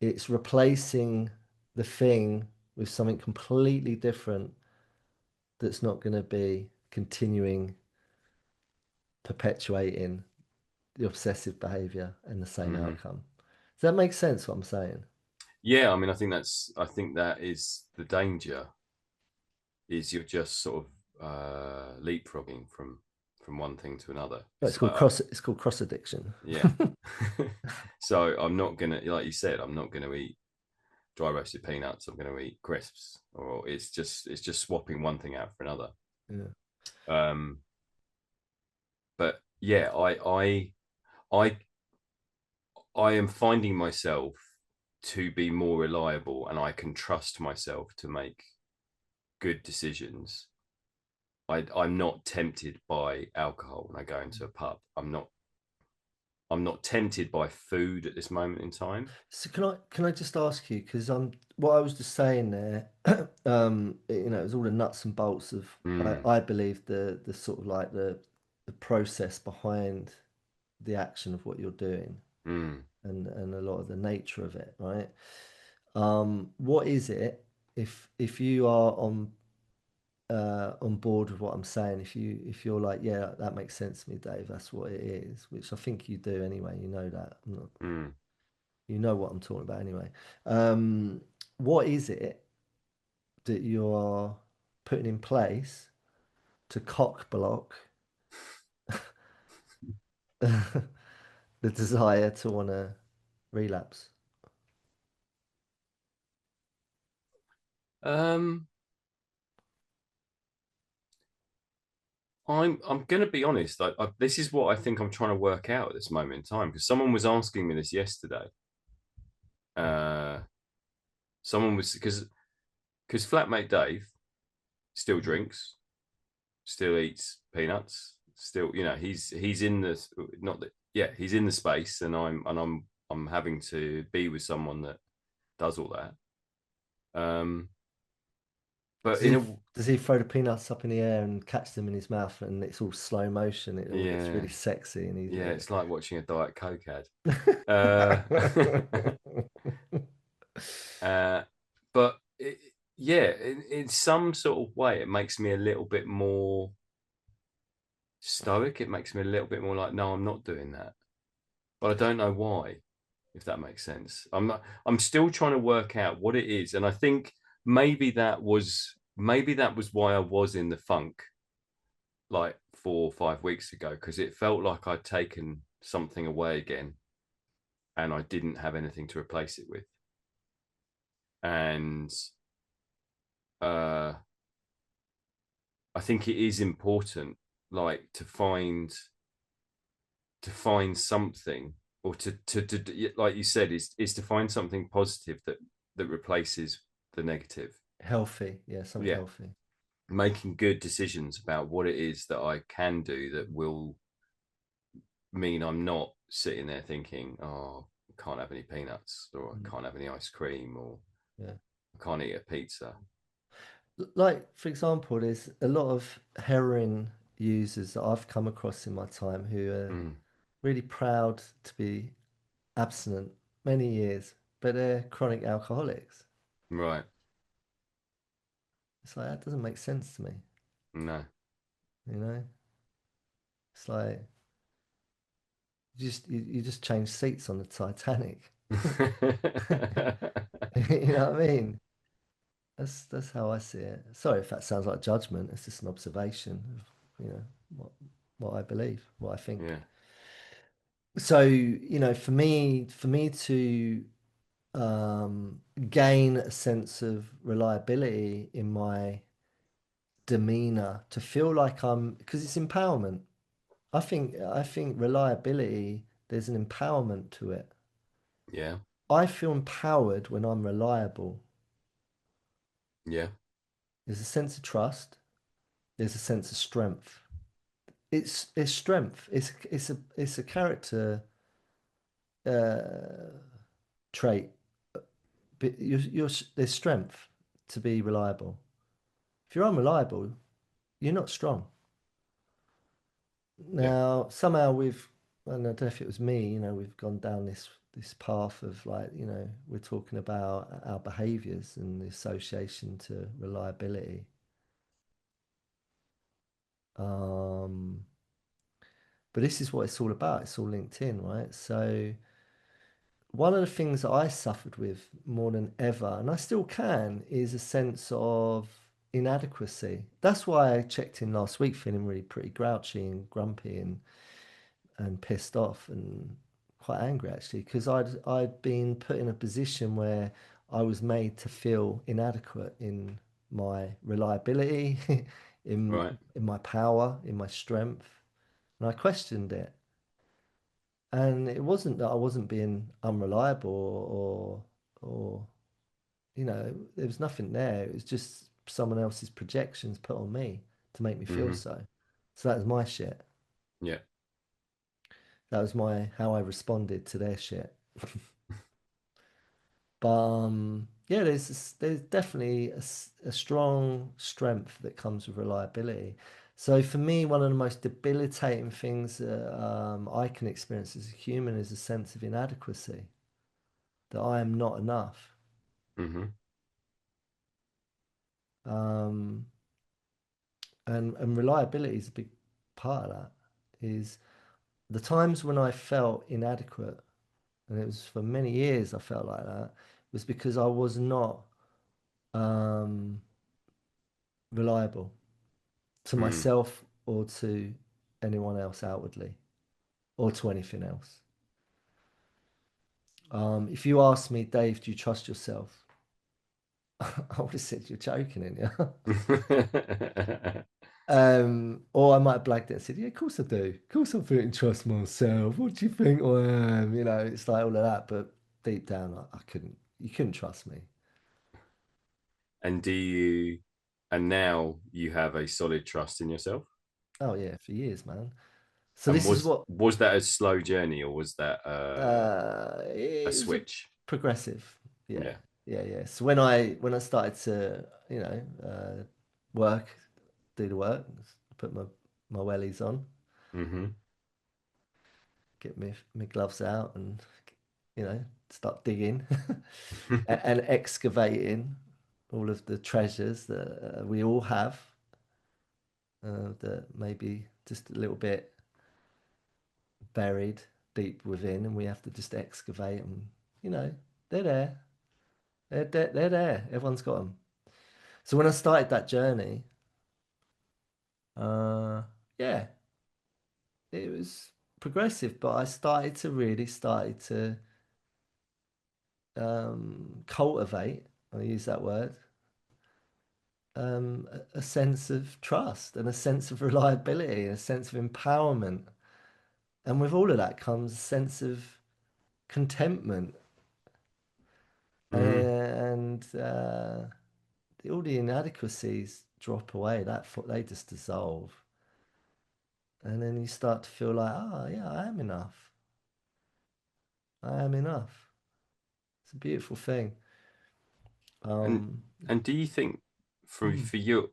it's replacing the thing with something completely different that's not going to be continuing perpetuating the obsessive behavior and the same Hmm. outcome. Does that make sense what I'm saying? Yeah. I mean, I think that is the danger, is you're just sort of leapfrogging from one thing to another. No, It's it's called cross addiction. yeah. So I'm not gonna, like you said, I'm not gonna eat dry roasted peanuts. I'm gonna eat crisps, or it's just swapping one thing out for another. Yeah. Um, but yeah, I I am finding myself to be more reliable, and I can trust myself to make good decisions. I'm not tempted by alcohol when I go into a pub. I'm not tempted by food at this moment in time. So can I just ask you, because what I was just saying there, it was all the nuts and bolts of Mm, I believe the sort of like the process behind the action of what you're doing mm, and a lot of the nature of it, right? What is it if you are on board with what I'm saying, if you're like, yeah, that makes sense to me, Dave, that's what it is, which I think you do anyway, you know that. I'm not, mm. you know what I'm talking about anyway. Um, what is it that you are putting in place to cock block the desire to want to relapse? Um, I'm gonna be honest. This is what I think I'm trying to work out at this moment in time, because someone was asking me this yesterday. Uh, Someone was, because flatmate Dave still drinks, still eats peanuts, still, he's in the, not that, yeah, he's in the space, and I'm having to be with someone that does all that. Um, but Does in he a does he throw the peanuts up in the air and catch them in his mouth and it's all slow motion? It all looks Yeah, really sexy and he's yeah, like, it's like watching a Diet Coke ad. Uh, uh, but yeah, in some sort of way, it makes me a little bit more stoic. It makes me a little bit more like, no, I'm not doing that. But I don't know why, if that makes sense. I'm still trying to work out what it is. And I think maybe that was why I was in the funk like 4 or 5 weeks ago, because it felt like I'd taken something away again and I didn't have anything to replace it with. And uh I think it is important, like, to find something, or to like you said, is to find something positive that replaces the negative. healthy, yeah, something Yeah, healthy. making good decisions about what it is that I can do that will mean I'm not sitting there thinking, oh, I can't have any peanuts, or I Mm, can't have any ice cream, or yeah. I can't eat a pizza. like for example, there's a lot of heroin users that I've come across in my time who are Mm, really proud to be abstinent many years, but they're chronic alcoholics. right. It's like that doesn't make sense to me, No. you know? It's like you just change seats on the Titanic. You know what I mean? That's how I see it. Sorry if that sounds like judgment. It's just an observation of, what what I believe, what I think. Yeah. So, for me to gain a sense of reliability in my demeanor, to feel like because it's empowerment. I think reliability, there's an empowerment to it. Yeah. I feel empowered when I'm reliable. Yeah. There's a sense of trust. There's a sense of strength. It's strength. It's a character uh, trait. But there's strength to be reliable. If you're unreliable, you're not strong. Yeah. Now, somehow I don't know if it was me, we've gone down this path of like, we're talking about our behaviors and the association to reliability. Um, but this is what it's all about. It's all linked in, right? So one of the things that I suffered with more than ever, and I still can, is a sense of inadequacy. That's why I checked in last week feeling really pretty grouchy and grumpy and pissed off and quite angry actually, because I'd been put in a position where I was made to feel inadequate in my reliability, in Right. in my power, in my strength, and I questioned it. And it wasn't that I wasn't being unreliable or there was nothing there. It was just someone else's projections put on me to make me feel Hmm. so. So that was my shit. Yeah. That was my how I responded to their shit. But yeah, there's definitely a strong strength that comes with reliability. So for me, one of the most debilitating things that I can experience as a human is a sense of inadequacy, that I am not enough. Hmm. Um, and reliability is a big part of that. Is the times when I felt inadequate, and it was for many years I felt like that, was because I was not um, reliable to Mm. myself or to anyone else outwardly or to anything else. If you asked me, Dave, do you trust yourself? I would have said you're joking, in you? Or I might have blagged it and said, yeah, of course I do. Of course I feel trust myself. What do you think I am? It's like all of that. But deep down, I couldn't, you couldn't trust me. And do you, and now you have a solid trust in yourself? Oh, yeah, for years, man. So And this is what was that a slow journey or was that a it was a switch? progressive. Yeah, Yeah. yeah. So when I started to, work, do the work, put my wellies on, Hmm. get my gloves out, and start digging and excavating all of the treasures that we all have, that maybe just a little bit buried deep within, and we have to just excavate them. You know, they're there. They're there. Everyone's got them. So when I started that journey, uh, yeah, it was progressive, but I started to cultivate. I use that word. A sense of trust and a sense of reliability, a sense of empowerment, and with all of that comes a sense of contentment Hmm. and all the inadequacies drop away. They just dissolve. And then you start to feel like, oh, yeah, I am enough. I am enough. It's a beautiful thing. And Um, and do you think for you,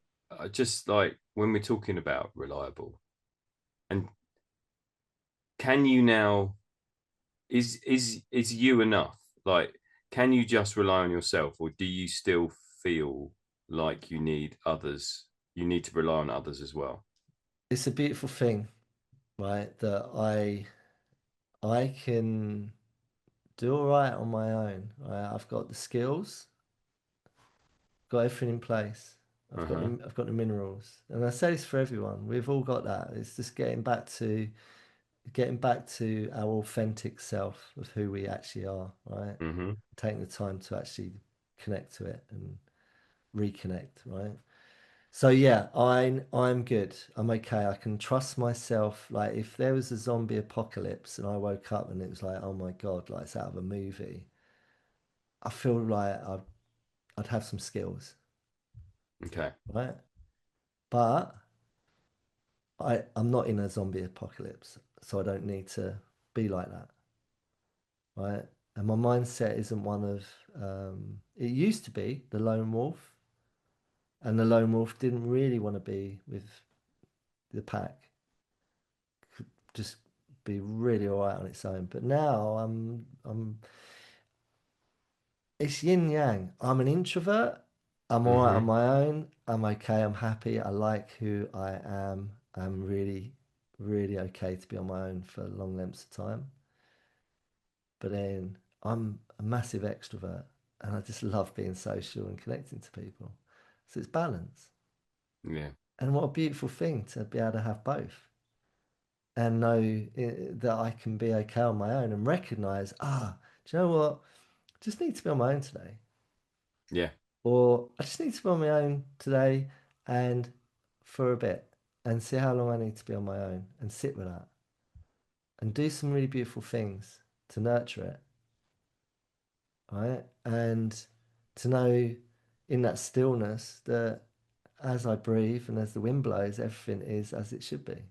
just like when we're talking about reliable, and can you now is you enough? Like, can you just rely on yourself, or do you still feel like you need others? You need to rely on others as well. It's a beautiful thing, right? That I can do all right on my own. Right? I've got the skills, got everything in place. Uh huh. I've got the minerals, and I say this for everyone. We've all got that. It's just getting back to our authentic self of who we actually are, right? Mm-hmm. Taking the time to actually connect to it and reconnect, right? So yeah, I'm good. I'm okay. I can trust myself. Like if there was a zombie apocalypse and I woke up and it was like, oh my God, like it's out of a movie, I feel like I'd have some skills, Okay. right? But I'm not in a zombie apocalypse, so I don't need to be like that, right? And my mindset isn't one of it used to be the lone wolf, and the lone wolf didn't really want to be with the pack, could just be really all right on its own. But now I'm it's yin yang. I'm an introvert. I'm all right on Mm-hmm. my own. I'm okay. I'm happy. I like who I am. I'm really, really okay to be on my own for long lengths of time. But then I'm a massive extrovert and I just love being social and connecting to people. So it's balance. Yeah. And what a beautiful thing to be able to have both and know that I can be okay on my own and recognize, do you know what? I just need to be on my own today. Yeah. Or I just need to be on my own today and for a bit and see how long I need to be on my own and sit with that and do some really beautiful things to nurture it, right? And to know in that stillness that as I breathe and as the wind blows, everything is as it should be.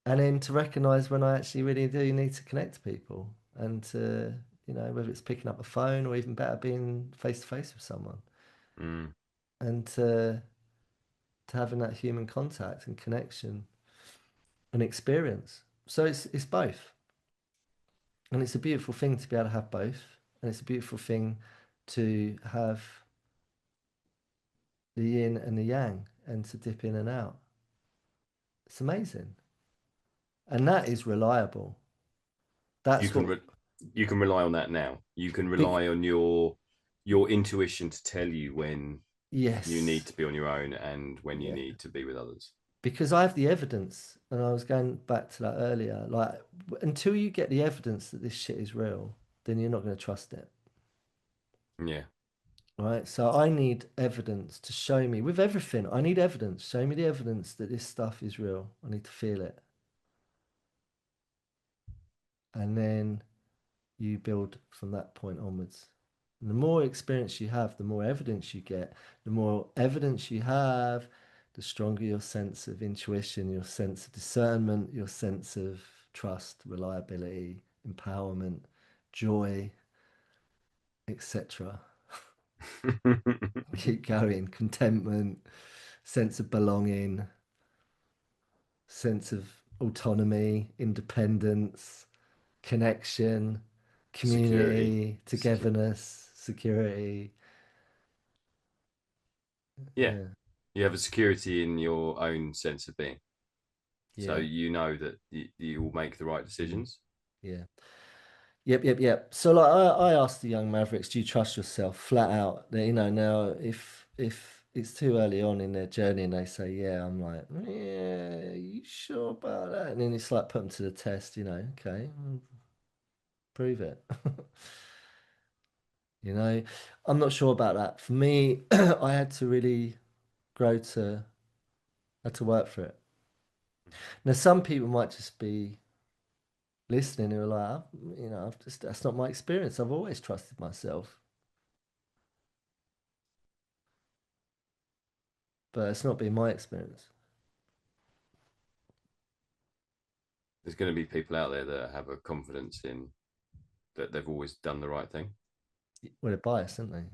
And then to recognize when I actually really do need to connect to people and to, whether it's picking up a phone or even better being face to face with someone Mm. and to having that human contact and connection and experience. So it's both. And it's a beautiful thing to be able to have both. And it's a beautiful thing to have the yin and the yang and to dip in and out. It's amazing. And that is reliable. You That's can what re- you can rely on that now. You can big rely on your intuition to tell you when you need yes. to be on your own and when you Yeah. need to be with others. Because I have the evidence, and I was going back to that earlier. Like until you get the evidence that this shit is real, then you're not going to trust it. Yeah. Right? So I need evidence to show me with everything. I need evidence. Show me the evidence that this stuff is real. I need to feel it. And then you build from that point onwards. And the more experience you have, the more evidence you get. The more evidence you have, the stronger your sense of intuition, your sense of discernment, your sense of trust, reliability, empowerment, joy, etc. Keep going. Contentment, sense of belonging, sense of autonomy, independence, connection, Security. community, Secu- togetherness, security. yeah. Yeah, You have a security in your own sense of being. So yeah, you know that you will make the right decisions. yeah. Yep, yep, yep. So like I asked the young Mavericks, do you trust yourself flat out? Now if it's too early on in their journey and they say, yeah, I'm like, yeah, you sure about that? And then it's like put them to the test, okay, prove it. I'm not sure about that. For me, I had to really grow to had to work for it. Now, some people might just be listening who are like, I've just that's not my experience. I've always trusted myself, but it's not been my experience. There's going to be people out there that have a confidence in that they've always done the right thing. Well, they're biased, aren't they?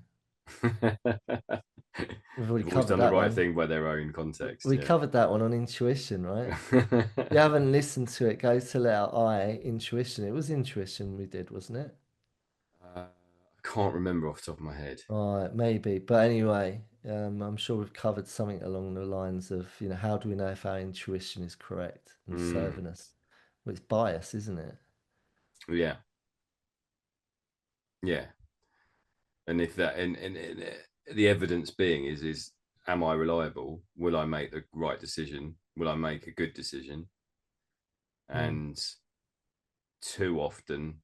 We've already They've always covered done the that right one. thing by their own context. We Yeah. covered that one on intuition, right? If you haven't listened to it, go to Let Our Eye, Intuition. It was intuition we did, wasn't it? I can't remember off the top of my head. Maybe. But anyway, I'm sure we've covered something along the lines of, how do we know if our intuition is correct and Mm, serving us? Well, it's bias, isn't it? yeah, yeah. And if that and the evidence being is am I reliable? Will I make the right decision? Will I make a good decision? Mm. And too often,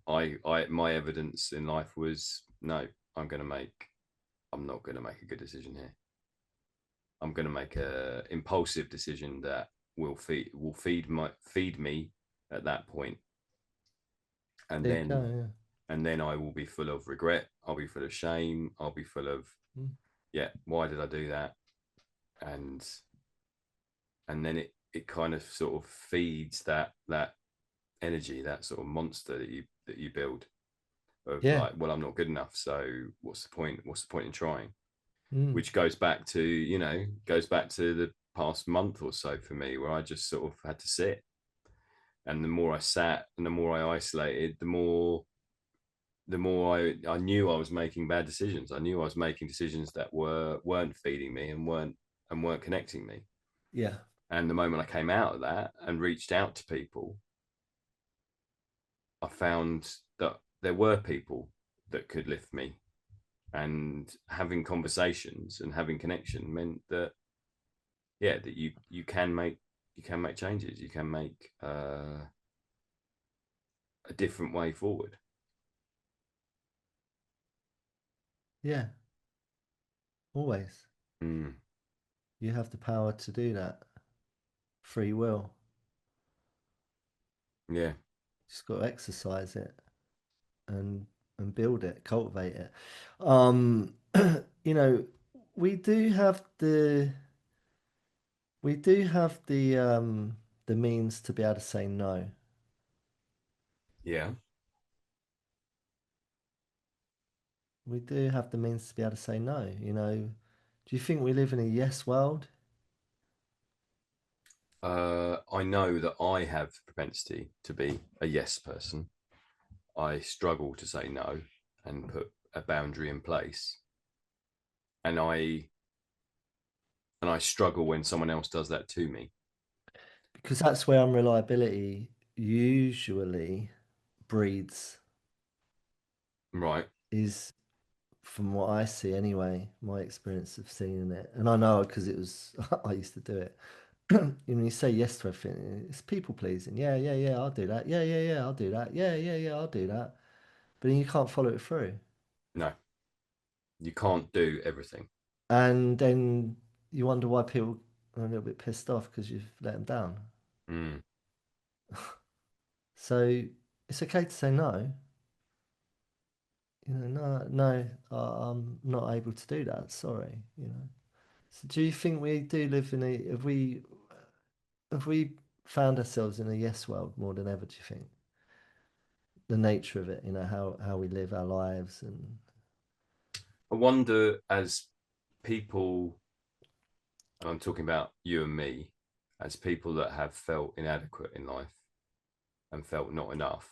I my evidence in life was no. I'm not going to make a good decision here. I'm going to make a impulsive decision that will feed me at that point, and There you go, then yeah. I will be full of regret. I'll be full of shame. I'll be full of, Mm. yeah, why did I do that? And then it kind of sort of feeds that energy, that sort of monster that you build of Yeah. like, well, I'm not good enough, so what's the point? What's the point in trying? Mm. Which goes back to the past month or so for me, where I just sort of had to sit. And the more I sat and the more I isolated, the more I knew I was making bad decisions. I knew I was making decisions that weren't feeding me and weren't connecting me. Yeah. And the moment I came out of that and reached out to people, I found that there were people that could lift me. And having conversations and having connection meant that, yeah, that you can make changes. You can make a different way forward. Yeah. Always. Mm, You have the power to do that. Free will. yeah, Just got to exercise it and build it, cultivate it. Um, you know, we do have the means to be able to say no. yeah. We do have the means to be able to say no. Do you think we live in a yes world? I know that I have the propensity to be a yes person. I struggle to say no and put a boundary in place, and I struggle when someone else does that to me. Because that's where unreliability usually breeds, Right? is from what I see anyway, my experience of seeing it. And I know because it was, I used to do it. You say yes to everything, it's people pleasing. Yeah, yeah, yeah, I'll do that. Yeah, yeah, yeah, I'll do that. Yeah, yeah, yeah, I'll do that. But then you can't follow it through. No, you can't do everything. And then you wonder why people are a little bit pissed off because you've let them down. Mm. So it's okay to say no. No, no, I'm not able to do that. Sorry. So do you think we do live in a, have we found ourselves in a yes world more than ever, do you think? The nature of it, how we live our lives and I wonder, as people, and I'm talking about you and me, as people that have felt inadequate in life and felt not enough,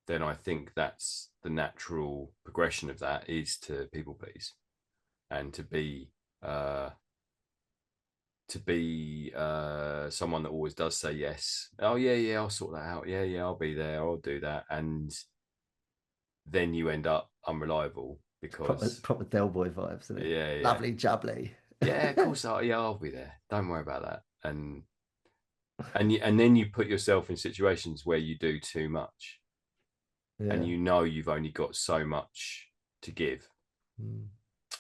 then I think that's the natural progression of that is to people please and uh, someone that always does say yes. Oh yeah, yeah, I'll sort that out. Yeah, yeah, I'll be there. I'll do that. And then you end up unreliable it's proper because proper Del Boy vibes, isn't it? yeah, yeah, Lovely jubbly. yeah. Of course, I'll be there. Don't worry about that. And then you put yourself in situations where you do too much, and Yeah. you've only got so much to give, Mm,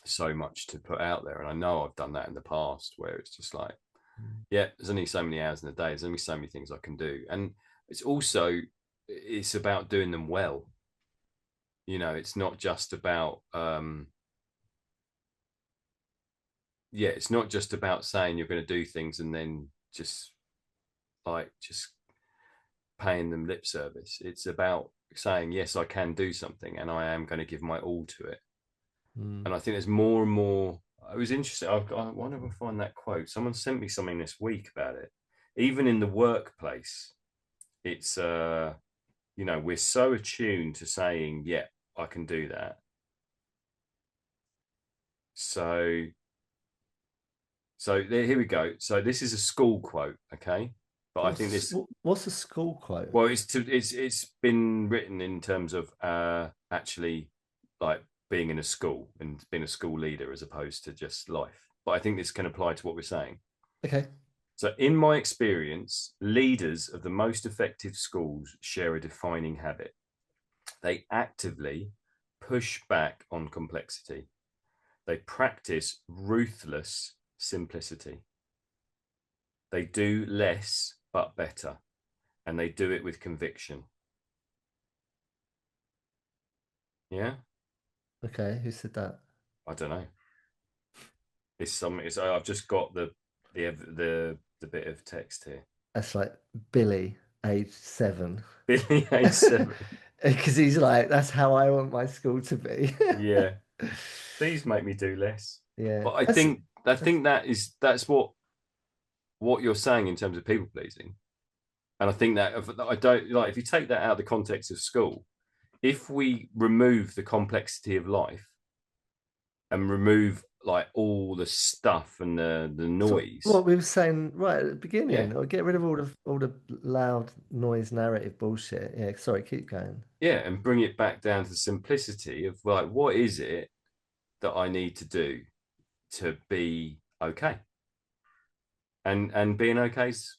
so much to put out there. And I know I've done that in the past where it's just like, mm. yeah, there's only so many hours in the day. There's only so many things I can do. And it's about doing them well. It's not just about, yeah, it's not just about saying you're going to do things and then just paying them lip service. It's about saying, yes, I can do something and I am going to give my all to it. Mm. And I think there's more and more. It was interesting. I wonder if I find that quote. Someone sent me something this week about it. Even in the workplace, it's we're so attuned to saying, yeah, I can do that. So here we go. So this is a school quote, okay? But I think this, What's the school quote? well, it's been written in terms of actually like being in a school and being a school leader as opposed to just life. But I think this can apply to what we're saying. Okay. So, in my experience, leaders of the most effective schools share a defining habit. They actively push back on complexity. They practice ruthless simplicity. They do less but better, and they do it with conviction. Yeah, Okay. Who said that? I don't know. It's some. It's I've just got the bit of text here. That's like Billy, age 7. Billy age 7. Because he's like, that's how I want my school to be. Yeah, please make me do less. Yeah. But I think that's what you're saying in terms of people pleasing. And I think that I don't like if you take that out of the context of school, if we remove the complexity of life and remove like all the stuff and the So what noise, we were saying right at the yeah, beginning, or get rid of all the loud noise narrative bullshit. Yeah, sorry, keep going. yeah, and bring it back down to the simplicity of like what is it that I need to do to be okay, and being okay is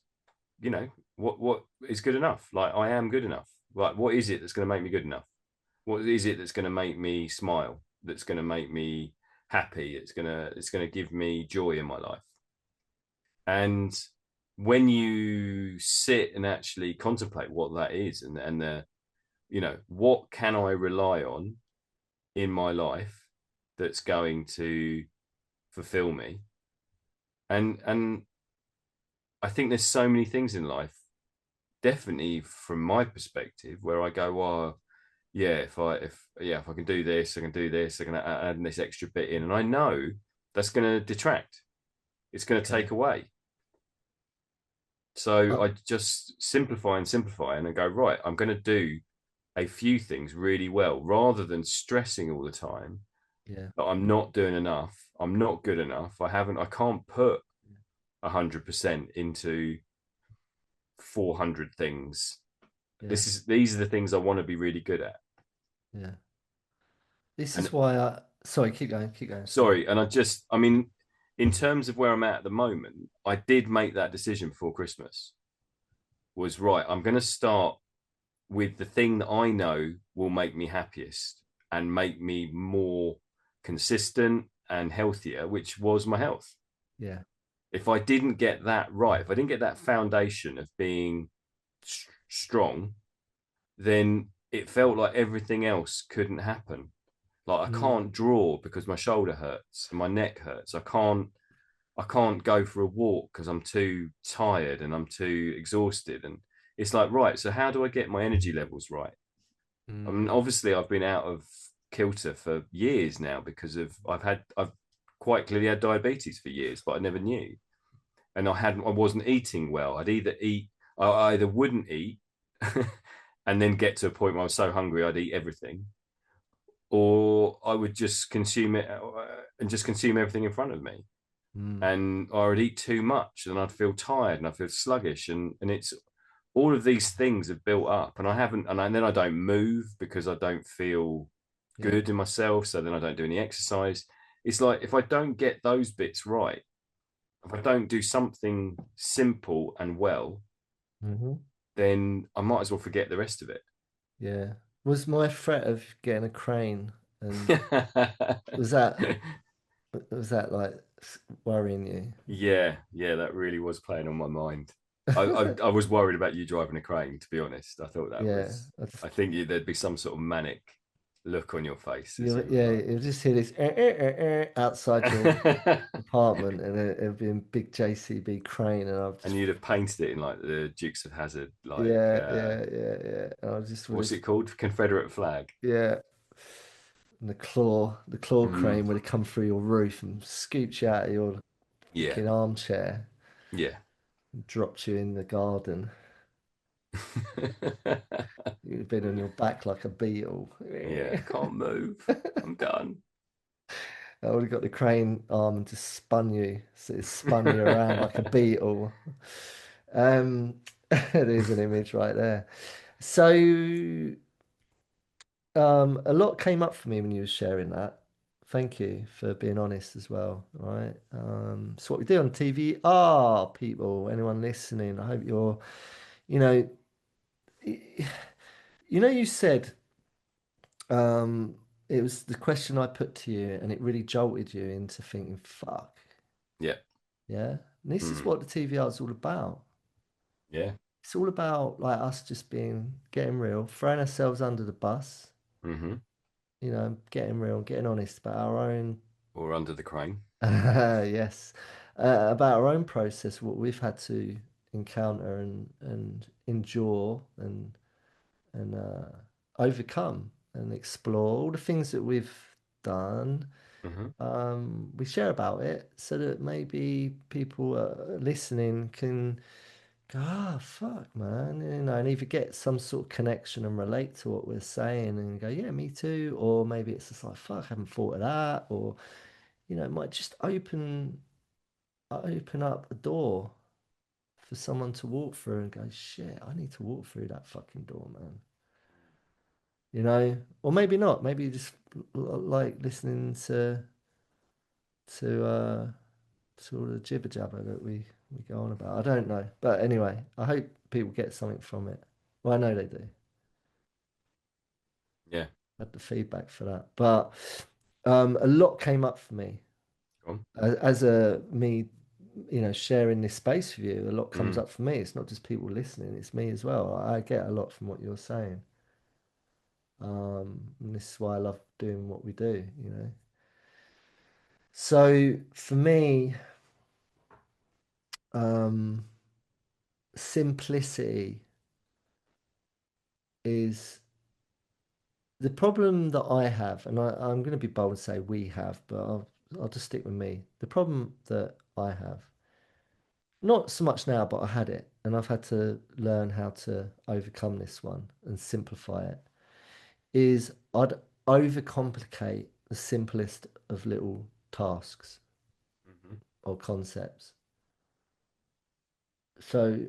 what is good enough. Like I am good enough. Like what is it that's going to make me good enough? What is it that's going to make me smile? That's going to make me happy? It's going to give me joy in my life. And when you sit and actually contemplate what that is, and the what can I rely on in my life that's going to fulfill me? And I think there's so many things in life, definitely from my perspective, where I go, well, yeah, if I can do this, I can do this, I can add this extra bit in, and I know that's going to detract. It's going to Okay. take away. So Uh, I just simplify, and I go right. I'm going to do a few things really well, rather than stressing all the time yeah. that I'm not doing enough. I'm not good enough. I can't put 100% into 400 things. Yeah. These are the things I want to be really good at. Yeah. This And is why I. Sorry, keep going. Keep going. Sorry. sorry, and I mean, in terms of where I'm at the moment, I did make that decision before Christmas. Was right. I'm going to start with the thing that I know will make me happiest and make me more consistent and healthier, which was my health. Yeah. If I didn't get that right, if I didn't get that foundation of being strong, then it felt like everything else couldn't happen. Like I Mm, can't draw because my shoulder hurts and my neck hurts. I can't go for a walk because I'm too tired and I'm too exhausted. And it's like, right, so how do I get my energy levels right? I mean, mm, obviously I've been out of kilter for years now because of I've quite clearly had diabetes for years, but I never knew. And I wasn't eating well. I either wouldn't eat and then get to a point where I was so hungry I'd eat everything, or I would just consume it and just consume everything in front of me. mm. And I would eat too much and I'd feel tired and I feel sluggish. And it's all of these things have built up and I haven't, and then I don't move because I don't feel Yeah. good in myself. So then I don't do any exercise. It's like if I don't get those bits right, if I don't do something simple and well, Hmm. then I might as well forget the rest of it. Yeah. Was my threat of getting a crane and was that was that like worrying you? Yeah, that really was playing on my mind. I was worried about you driving a crane, to be honest. I thought that Yeah. was, I think there'd be some sort of manic. look on your face as You, you were yeah, like, you'll just hear this outside your apartment, and it'll be a big JCB crane, and I've and just, you'd have painted it in like the Dukes of Hazzard, like yeah. And I just would what's have, it called? Confederate flag. yeah. And the claw Mm, crane would have come through your roof and scooped you out of your yeah, fucking armchair yeah. and dropped you in the garden. You'd have been on your back like a beetle. Yeah, can't move. I'm done. I would have got the crane arm and just spun you. So it spun you around like a beetle. Um, there's an image right there. So, a lot came up for me when you were sharing that. Thank you for being honest as well. Right. So what we do on TV are people, anyone listening, I hope you're, you know, you said, um, it was the question I put to you and it really jolted you into thinking, fuck, Yeah. yeah. And this is Mm, what the TVR is all about. yeah. It's all about like us just getting real, throwing ourselves under the bus, Hmm. getting real, getting honest about our own, Or under the crane. yes, about our own process, what we've had to encounter and endure and overcome and explore all the things that we've done. Hmm. We share about it so that maybe people listening can go, ah, fuck, man, and either get some sort of connection and relate to what we're saying and go, yeah, me too. Or maybe it's just like, fuck, I haven't thought of that. Or, it might just open up a door for someone to walk through and go, shit, I need to walk through that fucking door, man. Or maybe not. Maybe you just like listening to sort of jibber jabber that we go on about. I don't know, but anyway, I hope people get something from it. Well, I know they do. Yeah. Had the feedback for that, but a lot came up for me Go on. as a me, sharing this space with you. A lot comes Mm, up for me. It's not just people listening; it's me as well. I get a lot from what you're saying, and this is why I love doing what we do. So for me, um, simplicity is the problem that I have, and I'm going to be bold and say we have, but I'll just stick with me. The problem that I have, not so much now, but I had it, and I've had to learn how to overcome this one and simplify it, is I'd overcomplicate the simplest of little tasks hmm. or concepts. So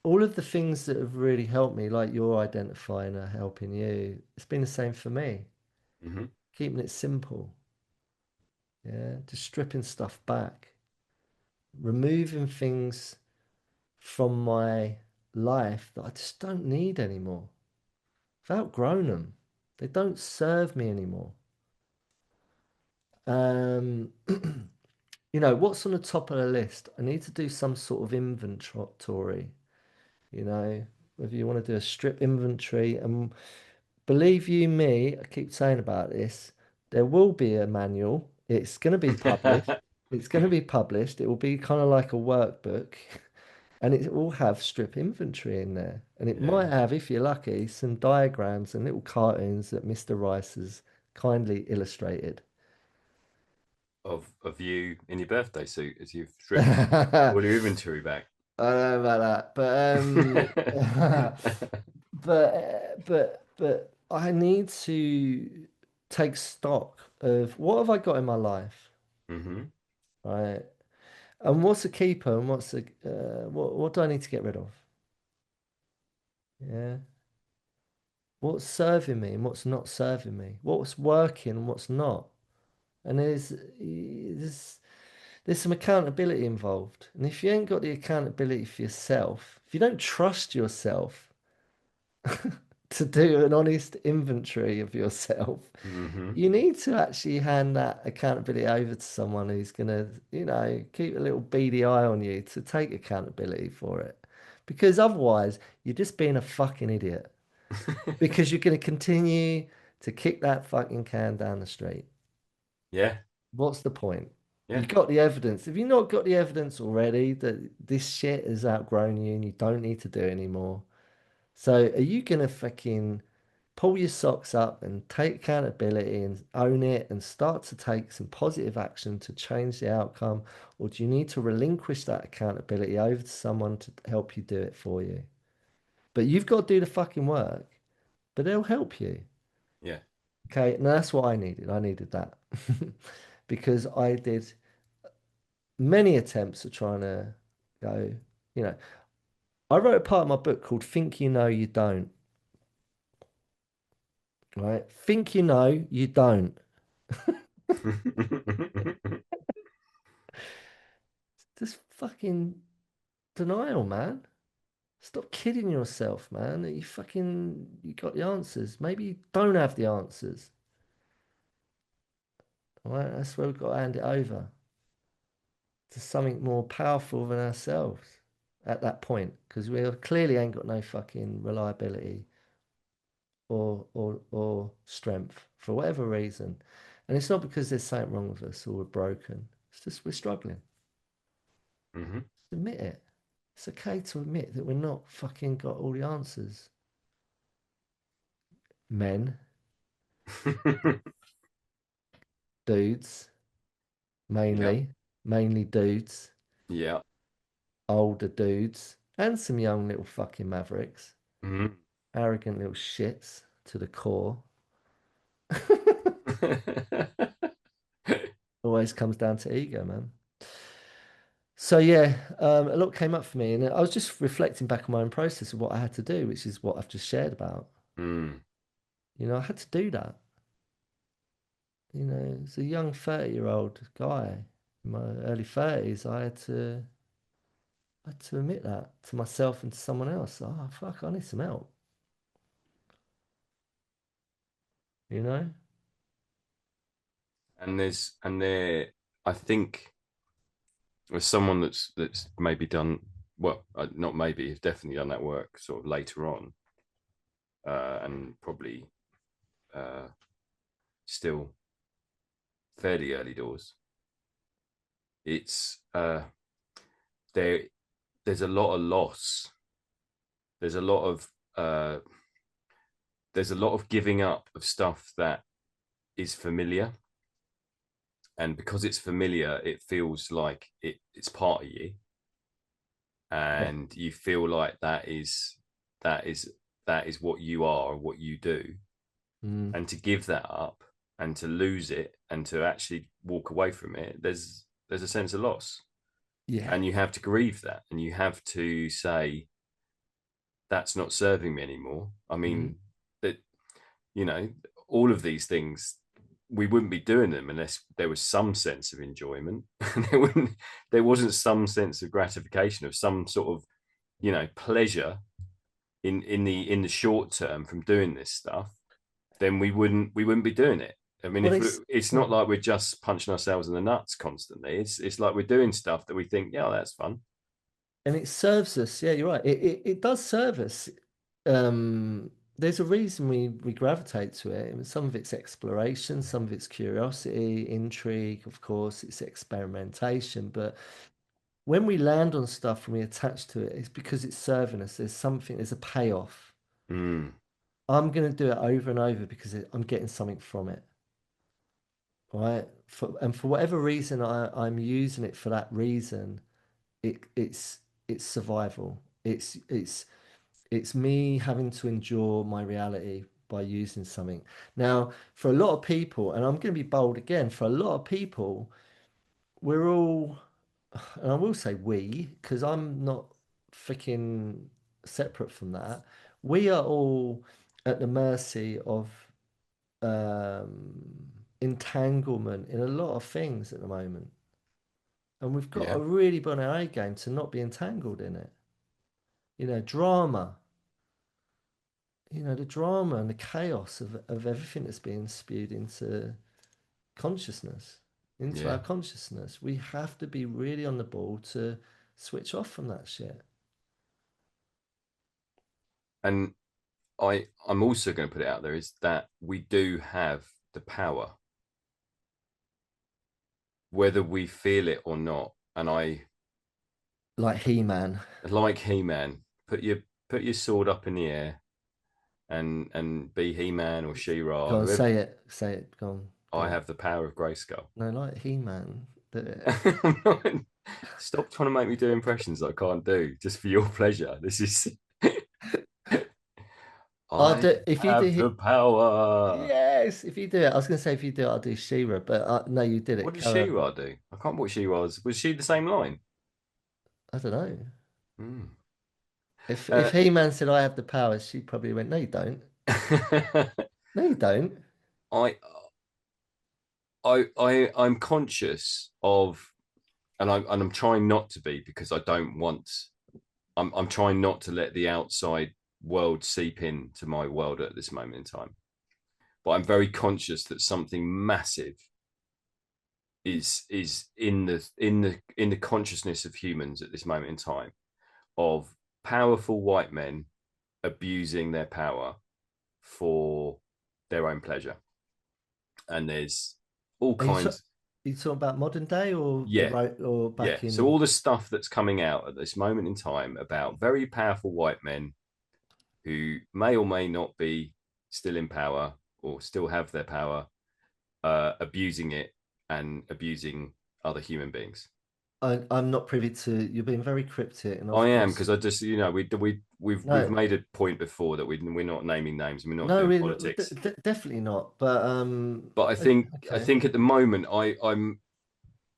all of the things that have really helped me, like you're identifying are helping you, it's been the same for me. Hmm. Keeping it simple, yeah, just stripping stuff back, removing things from my life that I just don't need anymore. I've outgrown them. They don't serve me anymore. Um, what's on the top of the list? I need to do some sort of inventory, you know, whether you want to do a strip inventory. And believe you me, I keep saying about this, there will be a manual. It's going to be published. It's going to be published. It will be kind of like a workbook. And it will have strip inventory in there. And it Yeah. might have, if you're lucky, some diagrams and little cartoons that Mr. Rice has kindly illustrated. Of you in your birthday suit as you've stripped I all your inventory back. don't know about that, but but I need to take stock of what have I got in my life, Hmm. right? And what's a keeper, and what do I need to get rid of? Yeah. What's serving me and what's not serving me? What's working and what's not? And there's some accountability involved. And if you ain't got the accountability for yourself, if you don't trust yourself to do an honest inventory of yourself, Hmm. you need to actually hand that accountability over to someone who's gonna, keep a little beady eye on you to take accountability for it. Because otherwise, you're just being a fucking idiot. Because you're going to continue to kick that fucking can down the street. Yeah. What's the point? You Yeah. got the evidence. Have you not got the evidence already that this shit has outgrown you and you don't need to do it anymore? So are you gonna fucking pull your socks up and take accountability and own it and start to take some positive action to change the outcome? Or do you need to relinquish that accountability over to someone to help you do it for you? But you've got to do the fucking work, but they'll help you. Yeah. Okay, and that's what I needed. I needed that because I did many attempts of trying to go, you know, I wrote a part of my book called Think You Know You Don't, right? Think you know you don't. Just fucking denial, man. Stop kidding yourself, man. That you got the answers. Maybe you don't have the answers. All right, that's where we've got to hand it over to something more powerful than ourselves at that point, because we clearly ain't got no fucking reliability or strength for whatever reason. And it's not because there's something wrong with us or we're broken. It's just we're struggling. Hmm. Just admit it. It's okay to admit that we're not fucking got all the answers. Men, dudes, Yeah. mainly dudes, Yeah. older dudes, and some young little fucking mavericks, Mhm. arrogant little shits to the core. Always comes down to ego, man. So yeah, a lot came up for me, and I was just reflecting back on my own process of what I had to do, which is what I've just shared about. Mm. I had to do that. As a young 30-year-old guy, in my early 30s, I had to admit that to myself and to someone else. Oh fuck, I need some help. You know? I think as someone that's maybe done well, not maybe, have definitely done that work sort of later on, and probably uh, still fairly early doors. It's there. There's a lot of loss. There's a lot of uh, there's a lot of giving up of stuff that is familiar, and because it's familiar, it feels like it's part of you, Yeah. and you feel like that is that is what you are, what you do, Mm, and to give that up and to lose it and to actually walk away from it, there's a sense of loss, yeah. and you have to grieve that, and you have to say that's not serving me anymore. I Mm, mean, that you know all of these things, we wouldn't be doing them unless there was some sense of enjoyment. There wasn't some sense of gratification, of some sort of pleasure in the short term from doing this stuff, then we wouldn't be doing it. I mean, well, if it's it's yeah. not like we're just punching ourselves in the nuts constantly. It's like we're doing stuff that we think, yeah, that's fun. And it serves us. Yeah, you're right. It does serve us. Um, there's a reason we gravitate to it. I mean, some of it's exploration, some of it's curiosity, intrigue, of course, it's experimentation. But when we land on stuff and we attach to it, it's because it's serving us. There's a payoff. Mm, I'm going to do it over and over because I'm getting something from it, right? And for whatever reason, I'm using it for that reason. It's survival. It's me having to endure my reality by using something. Now, for a lot of people, and I'm going to be bold again, for a lot of people, we're all, and I will say we, because I'm not freaking separate from that. We are all at the mercy of entanglement in a lot of things at the moment. And we've got to yeah. really be on our A game to not be entangled in it. Drama, the drama and the chaos of everything that's being spewed consciousness, into our Yeah. consciousness. We have to be really on the ball to switch off from that shit. And I'm also going to put it out there is that we do have the power, whether we feel it or not. And I Like He-Man. like He-Man. Put your sword up in the air and be He-Man or She-Ra, Go on, whoever. say it. Say it. Go I on. have the power of Grayskull. No, like He-Man. Do it. Stop trying to make me do impressions I can't do just for your pleasure. This is I'll I do if you do have the power. yes, if you do it. I was gonna say if you do it, I'll do She-Ra, but no, you did What it. did Carry on. She-Ra do? I can't what She-Ra was. Was she the same line? I don't know. Hmm. If Uh, He-Man said I have the powers, she probably went, no, you don't. No, you don't. I I'm conscious of, and I'm trying not to be because I don't want. I'm trying not to let the outside world seep into my world at this moment in time. But I'm very conscious that something massive is in the consciousness of humans at this moment in time of powerful white men abusing their power for their own pleasure. And there's all Are kinds. you talking about modern day or the Yeah, right or yeah. back So in? all the stuff that's coming out at this moment in time about very powerful white men who may or may not be still in power or still have their power, abusing it and abusing other human beings. I'm not privy to. You're being very cryptic, and I of am course, because I just we've no, made a point before that we're not naming names and we're not no, doing we're politics. definitely not. But But I okay. think at the moment I'm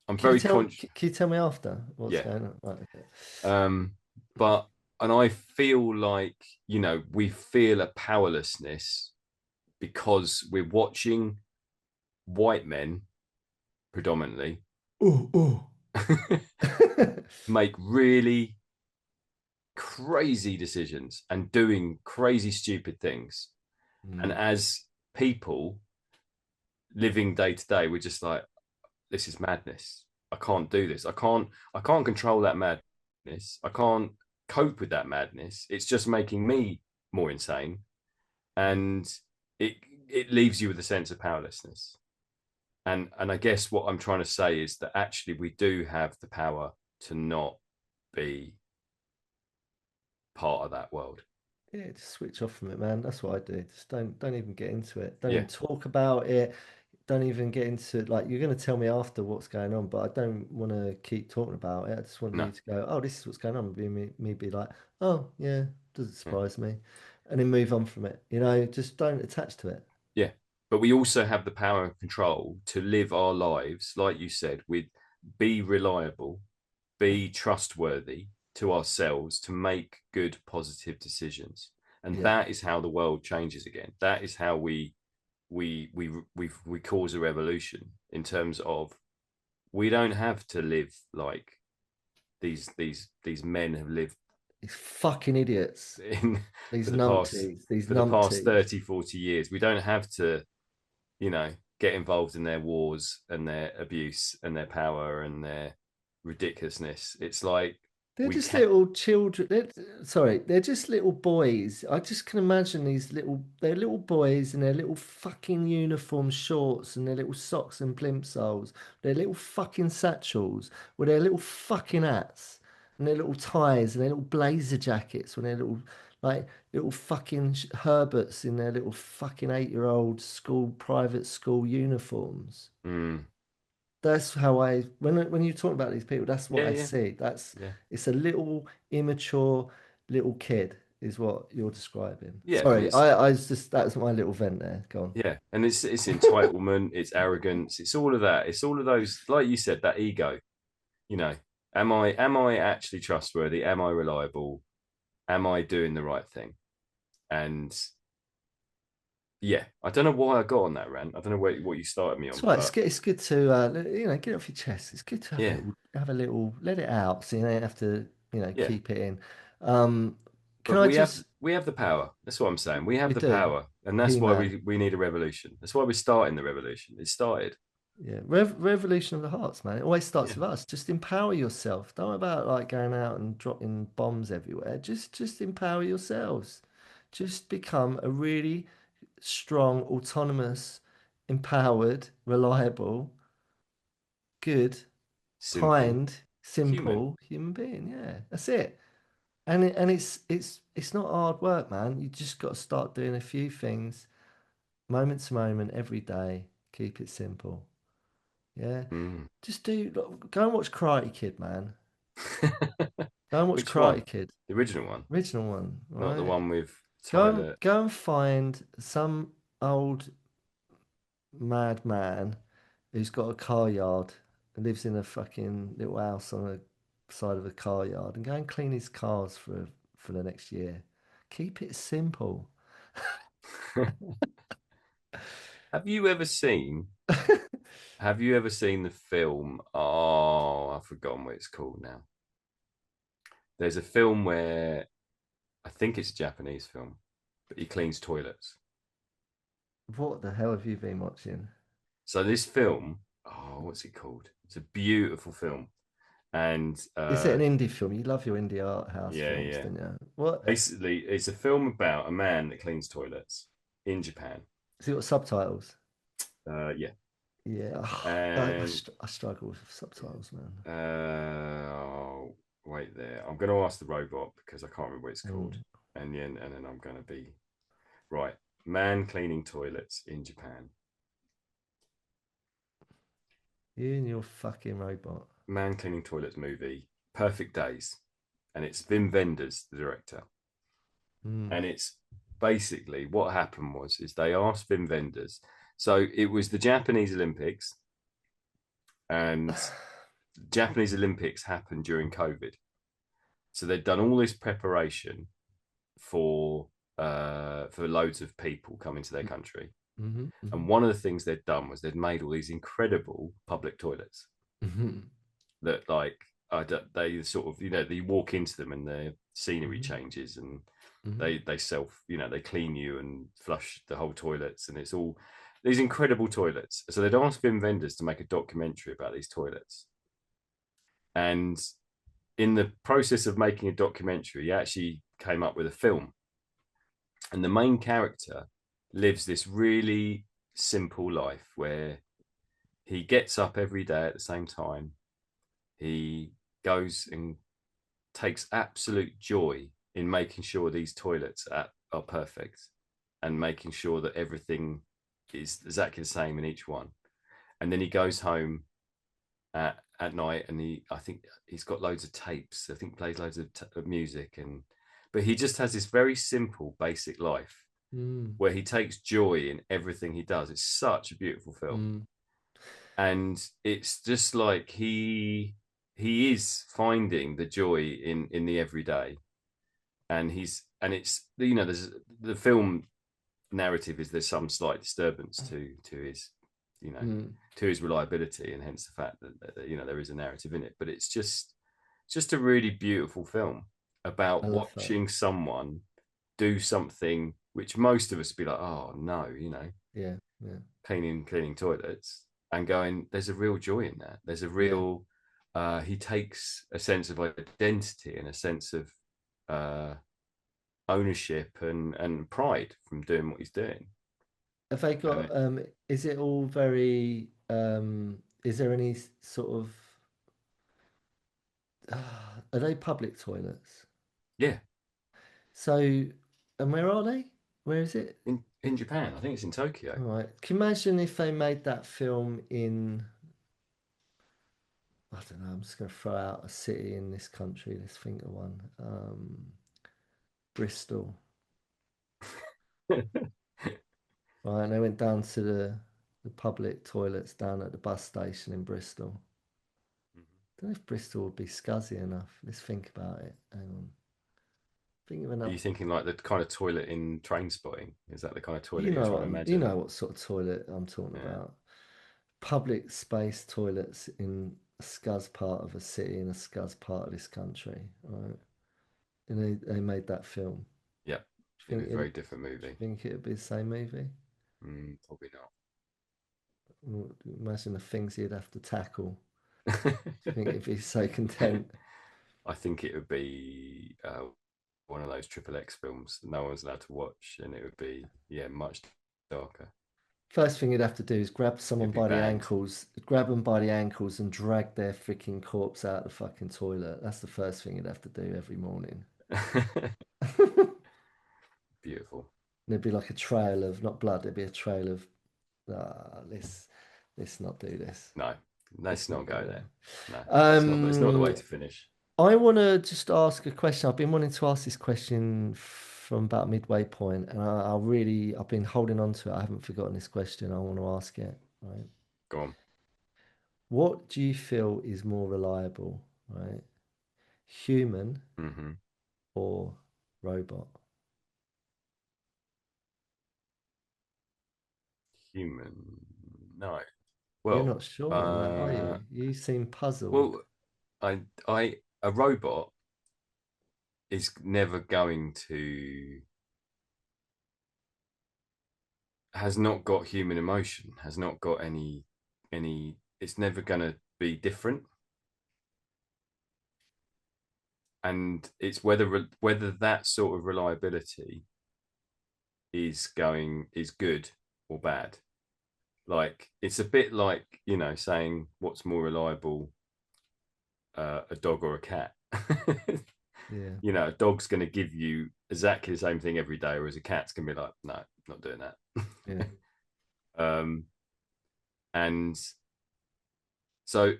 very conscious. Can you tell me after what's Yeah. going on? Right, okay. Um, but and I feel like we feel a powerlessness because we're watching white men predominantly Oh, oh. make really crazy decisions and doing crazy stupid things. And Hmm. as people living day to day, we're just like, this is madness. I can't do this. I can't control that madness. I can't cope with that madness. It's just making me more insane. And it it leaves you with a sense of powerlessness. And I guess what I'm trying to say is that actually we do have the power to not be part of that world. Yeah, just switch off from it, man. That's what I do. Just don't even get into it. Don't Yeah. even talk about it. Don't even get into like you're gonna tell me after what's going on, but I don't want to keep talking about it. I just want you No. to go, oh, this is what's going on. Me be like, oh yeah, doesn't Yeah. surprise me, and then move on from it. Just don't attach to it. Yeah. But we also have the power and control to live our lives, like you said, with be reliable, be trustworthy to ourselves to make good, positive decisions. And Yeah, that is how the world changes again. That is how we cause a revolution in terms of we don't have to live like these men have lived these fucking idiots, in these numpties, these for the past numpties. 30, 40 years. We don't have to get involved in their wars and their abuse and their power and their ridiculousness. It's like They're we just can. little children. Sorry, they're just little boys. I just can imagine they're little boys in their little fucking uniform shorts and their little socks and plimsolls, their little fucking satchels with their little fucking hats and their little ties and their little blazer jackets with their like, little fucking Herberts in their little fucking 8-year-old private school uniforms. Mm, That's how when you talk about these people, that's what yeah, I yeah, see. yeah, It's a little immature little kid is what you're describing. yeah, and Sorry, it's I was just that was my little vent there. Go yeah, and it's entitlement, it's arrogance, it's all of that. It's all of those, like you said, that ego. You know, am I actually trustworthy? Am I reliable? Am I doing the right thing? And yeah, I don't know why I got on that rant. I don't know what you started me It's on, right. but It's good to get off your chest. It's good to yeah, have a little let it out, so you don't have to yeah. keep it in. Um, can But I we have just we have the power. That's what I'm saying. We have we the do power, and that's why He-Man? we need a revolution. That's why we're starting the revolution. It started. Yeah, revolution of the hearts, man. It always Yeah, starts with us. Just empower yourself. Don't worry about like going out and dropping bombs everywhere. Just empower yourselves. Just become a really strong, autonomous, empowered, reliable, good, Simple kind, human. simple human being. Yeah, that's it. And it's not hard work, man. You just got to start doing a few things, moment to moment, every day. Keep it simple. Yeah, Mm. just do. Go and watch Karate Kid, man. Go and watch Which one? Karate Kid, The original one, original one, not the right? one with Go and Tyler. go and find some old madman who's got a car yard and lives in a fucking little house on the side of a car yard and go and clean his cars for the next year. Keep it simple. Have you ever seen? Have you ever seen the film? Oh, I've forgotten what it's called now. There's a film where I think it's a Japanese film, but he cleans toilets. What the hell have you been watching? So this film, oh, what's it called? It's a beautiful film, and Is it an indie film? You love your indie art house yeah, films, yeah. don't you? What? Basically, it's a film about a man that cleans toilets in Japan. Has it got subtitles? Yeah, Yeah, and I struggle with subtitles, man. oh, wait there. I'm going to ask the robot because I can't remember what it's called, Mm. and then I'm going to be right. Man cleaning toilets in Japan. You and your fucking robot. Man cleaning toilets movie. Perfect Days, and it's Wim Wenders, the director, Mm. and it's basically what happened was is they asked Wim Wenders. So it was the Japanese Olympics, and Japanese Olympics happened during COVID. So they'd done all this preparation for loads of people coming to their country. Mm-hmm, mm-hmm, And one of the things they'd done was they'd made all these incredible public toilets mm-hmm, that like they sort of you walk into them and their scenery mm-hmm, changes and mm-hmm. they self they clean you and flush the whole toilets and it's all these incredible toilets. So they'd asked Vim Vendors to make a documentary about these toilets. And in the process of making a documentary, he actually came up with a film. And the main character lives this really simple life where he gets up every day at the same time. He goes and takes absolute joy in making sure these toilets are perfect and making sure that everything is exactly the same in each one. And then he goes home at night and I think he's got loads of tapes. I think plays loads of music but he just has this very simple, basic life Mm, where he takes joy in everything he does. It's such a beautiful film, mm, and it's just like he is finding the joy in the everyday, and it's there's the film narrative is there's some slight disturbance to his you know mm. to his reliability, and hence the fact that there is a narrative in it, but it's just a really beautiful film I about love that. watching someone do something which most of us be like, oh no, Yeah, yeah, cleaning toilets, and going, there's a real joy in that. There's a yeah. real he takes a sense of identity and a sense of uh, ownership and pride from doing what he's doing. Have they And got, is it all very, is there any sort of, are they public toilets? yeah, So, and where are they? Where is it? in Japan, I think it's in Tokyo. All right. Can you imagine if they made that film in, I don't know, I'm just going to throw out a city in this country. Let's think of one. Bristol. Right. And they went down to the public toilets down at the bus station in Bristol. I don't know if Bristol would be scuzzy enough. Let's think about it. Hang on. Think of Are enough. you thinking like the kind of toilet in Train Spotting? Is that the kind of toilet you're trying to You imagine? know what sort of toilet I'm talking Yeah, about. Public space toilets in a scuzz part of a city in a scuzz part of this country, right? And they made that film. yeah. Do It'd you be a think very different movie. it'd be the same movie? Probably not. Imagine the things he'd have to tackle. Do you think he'd be so content? I think it would be. one of those triple X films that no one's allowed to watch, and it would be, yeah, much darker. First thing you'd have to do is grab someone It'd be by the banned. ankles, grab them by the ankles and drag their freaking corpse out of the fucking toilet. That's the first thing you'd have to do every morning. Beautiful. There'd be like a trail of, not blood, there'd be a trail of, let's not do this. No, let's Let's not not go go there. there. No, it's not the way Um, to finish. I want to just ask a question. I've been wanting to ask this question from about midway point, and I've been holding on to it. I haven't forgotten this question. I want to ask it, right? Go on. What do you feel is more reliable, right? Human Hmm. or robot? Human. No. You're Well, not sure on that, are uh, you? You seem puzzled. well, a robot is never going to, has not got human emotion, has not got any. It's never going to be different, and it's whether that sort of reliability is good or bad. Like it's a bit like, saying what's more reliable, a dog or a cat. Yeah, A dog's going to give you exactly the same thing every day, whereas a cat's going to be like, no, not doing yeah. that. um, and so,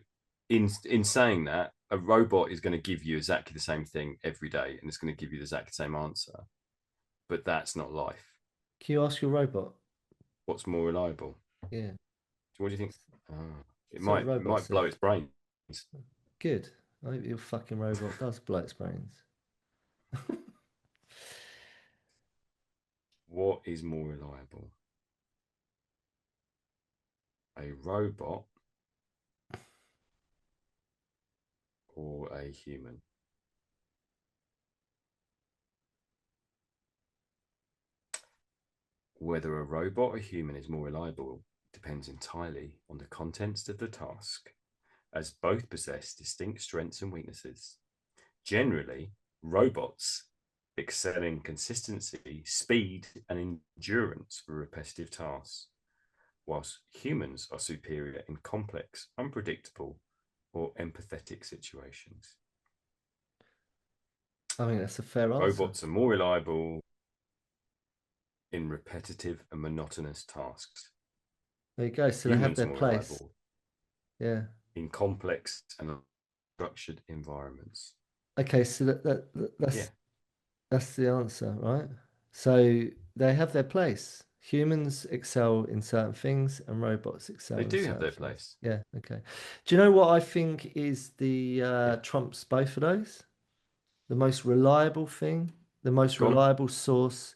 in saying that, a robot is going to give you exactly the same thing every day, and it's going to give you the exact same answer. But that's not life. Can you ask your robot? What's more reliable? Yeah. What do you think? Oh, it So the might it robot might blow says, its brains. good. I hope your fucking robot does blow its brains. What is more reliable? A robot or a human? Whether a robot or human is more reliable depends entirely on the contents of the task, as both possess distinct strengths and weaknesses. Generally, robots excel in consistency, speed, and endurance for repetitive tasks, whilst humans are superior in complex, unpredictable, or empathetic situations. I think that's a fair answer. Robots are more reliable in repetitive and monotonous tasks. There you go. So they have Humans their are more place. reliable Yeah. in complex and structured environments. Okay, so Yeah, that's the answer, right? So they have their place. Humans excel in certain things and robots they excel in do have certain their things. place. Yeah, okay. Do you know what I think is the Yeah, trumps both of those? The most reliable thing, the most gone. reliable source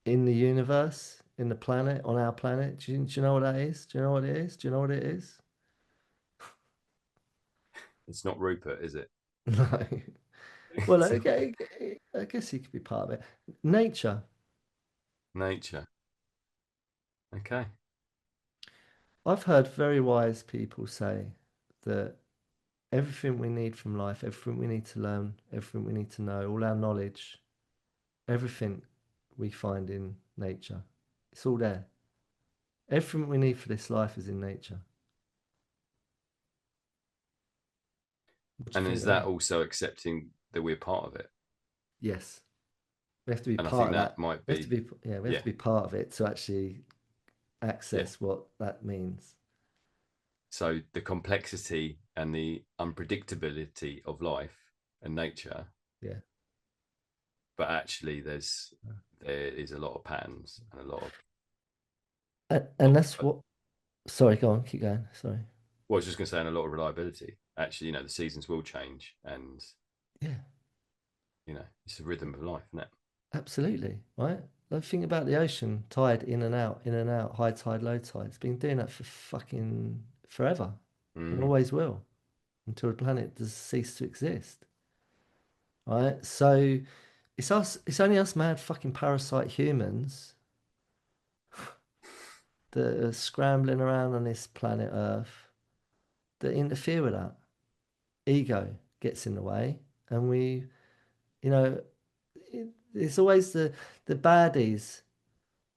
in the universe, in the planet, on our planet. Do you know what that is? Do you know what it is? Do you know what it is? It's not Rupert, is it? No. Well, okay, I guess he could be part of it. Nature. Nature. Okay. I've heard very wise people say that everything we need from life, everything we need to learn, everything we need to know, all our knowledge, everything we find in nature. It's all there. Everything we need for this life is in nature. What do you And think is of that that? also accepting that we're part of it? Yes. We have to be And I part think of that that. might We have to be, be, yeah, we have yeah, to be part of it to actually yeah. access what that means. So the complexity and the unpredictability of life and nature, Yeah. but actually there is a lot of patterns and a And lot that's what, sorry, go on, keep going. Sorry. well, I was just going to say, and a lot of reliability. Actually, the seasons will change, and Yeah. it's the rhythm of life, isn't it? Absolutely, right? Like, think about the ocean, tide in and out, high tide, low tide. It's been doing that for fucking forever and Mm. always will until the planet does cease to exist, right? So it's only us mad fucking parasite humans that are scrambling around on this planet Earth that interfere with that. Ego gets in the way, and we, you know, it's always the baddies.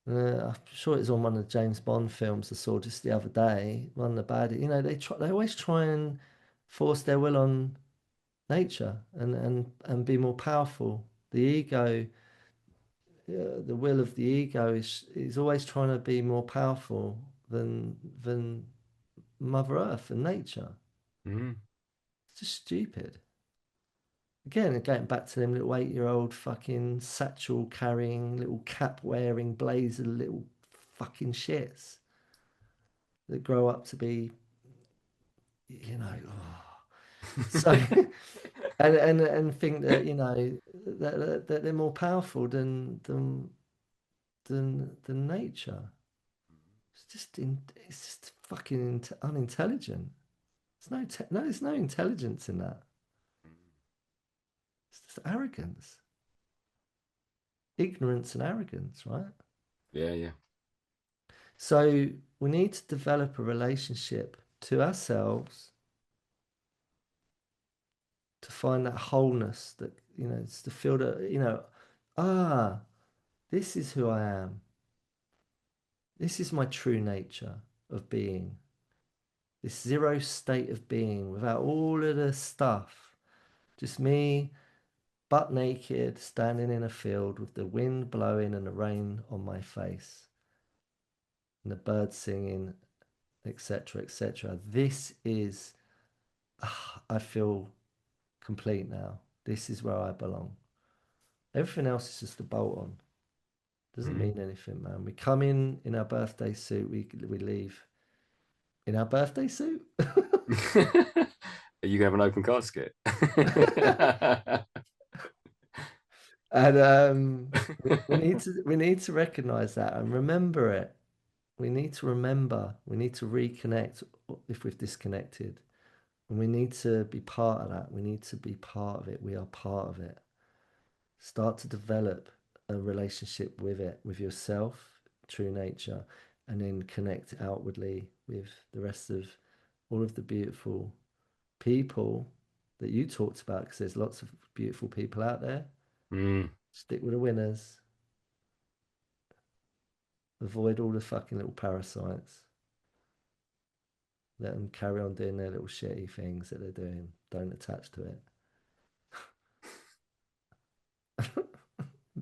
I'm sure it's on one of the James Bond films I saw just the other day. One of the baddies, you know, they always try and force their will on nature and be more powerful. The ego, the will of the ego is always trying to be more powerful than Mother Earth and nature. Mm. It's just stupid. Again, going back to them little 8-year-old fucking satchel carrying, little cap wearing, blazer little fucking shits that grow up to be, you know, so and think that you know that they're more powerful than nature. It's just fucking unintelligent. There's no intelligence in that. It's just arrogance, ignorance, and arrogance, right? Yeah, yeah. So we need to develop a relationship to ourselves to find that wholeness that, you know, it's to feel that, you know, ah, this is who I am. This is my true nature of being. This zero state of being without all of the stuff. Just me, butt naked, standing in a field with the wind blowing and the rain on my face and the birds singing, etc., etc. This is, I feel complete now. This is where I belong. Everything else is just a bolt on. Doesn't Mm. mean anything, man. We come in our birthday suit. We leave in our birthday suit. Are you gonna have an open casket? And we need to recognize that and remember it. We need to remember. We need to reconnect if we've disconnected. And we need to be part of that. We need to be part of it. We are part of it. Start to develop a relationship with it, with yourself, true nature, and then connect outwardly with the rest of all of the beautiful people that you talked about, because there's lots of beautiful people out there. Mm. Stick with the winners. Avoid all the fucking little parasites. Let them carry on doing their little shitty things that they're doing. Don't attach to it.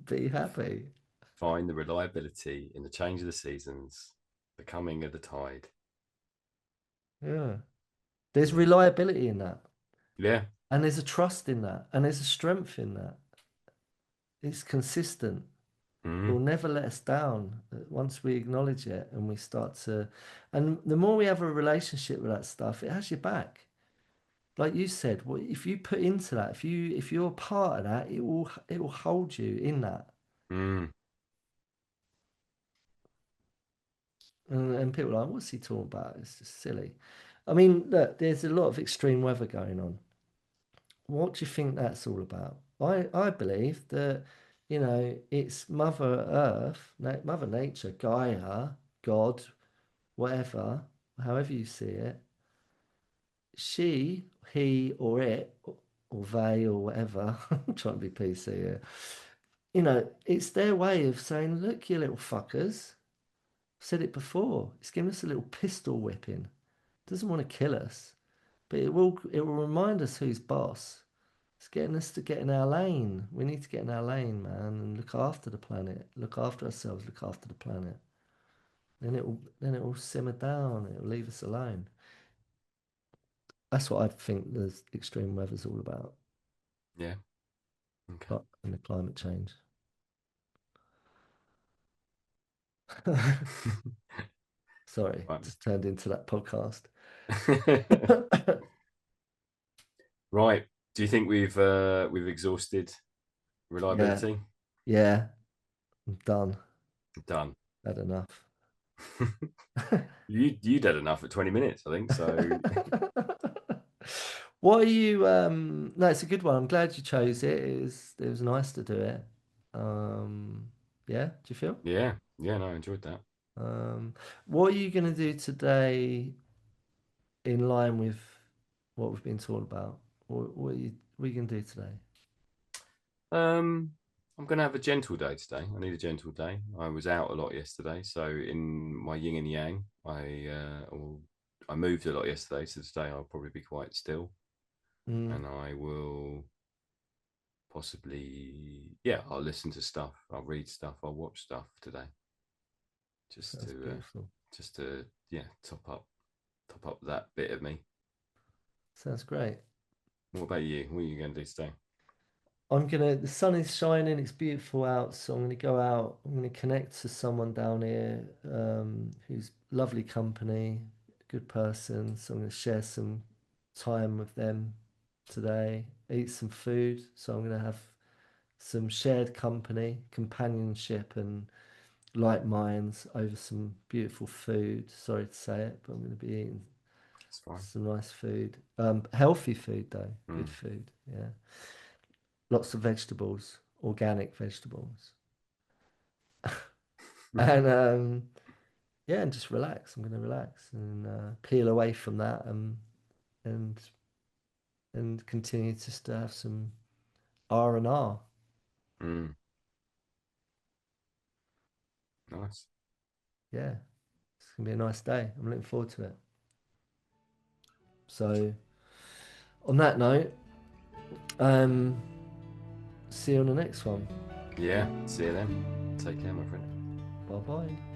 Be happy. Find the reliability in the change of the seasons, the coming of the tide. Yeah. There's Yeah. reliability in that. Yeah. And there's a trust in that. And there's a strength in that. It's consistent. It Mm. will never let us down once we acknowledge it and we start to. And the more we have a relationship with that stuff, it has your back. Like you said, if you put into that, if you're part of that, it will hold you in that. Mm. And people are like, what's he talking about? It's just silly. I mean, look, there's a lot of extreme weather going on. What do you think that's all about? I believe that, you know, it's Mother Earth, Mother Nature, Gaia, God, whatever, however you see it. She, he, or it, or they, or whatever. I'm trying to be PC here. You know, it's their way of saying, look, you little fuckers. I've said it before. It's giving us a little pistol whipping. Doesn't want to kill us, but it will remind us who's boss. It's getting us to get in our lane. We need to get in our lane, man, and look after the planet. Look after ourselves, look after the planet. Then it will simmer down. It will leave us alone. That's what I think the extreme weather's all about. Yeah. Okay. But and the climate change. Sorry, Right. just turned into that podcast. Right. Do you think we've exhausted Yeah, reliability? yeah, I'm done. Done. Had enough. You did enough at 20 minutes, I think. So What are you no, it's a good one. I'm glad you chose it. It was nice to do it. Um yeah, do you feel? yeah, yeah, no, I enjoyed that. Um what are you gonna do today in line with what we've been talking about? What are you gonna do today? Um I'm going to have a gentle day today. I need a gentle day. I was out a lot yesterday, so in my yin and yang, I moved a lot yesterday. So today I'll probably be quite still, Mm, and I will possibly, yeah, I'll listen to stuff, I'll read stuff, I'll watch stuff today, just to sounds beautiful. just to yeah, top up that bit of me. Sounds great. What about you? What are you going to do today? The sun is shining, it's beautiful out, so I'm gonna go out. I'm gonna connect to someone down here who's lovely company, good person. So I'm gonna share some time with them today, eat some food. So I'm gonna have some shared company, companionship, and like minds over some beautiful food. Sorry to say it, but I'm gonna be eating It's fine. some nice food. Healthy food though, good Mm. food. Yeah. Lots of vegetables, organic vegetables, and yeah, and just relax. I'm going to relax and peel away from that, and and continue just to have some R&R. Mm. Nice. Yeah, it's gonna be a nice day. I'm looking forward to it. So, on that note, um, see you on the next one. Yeah. See you then. Take care, my friend. Bye bye.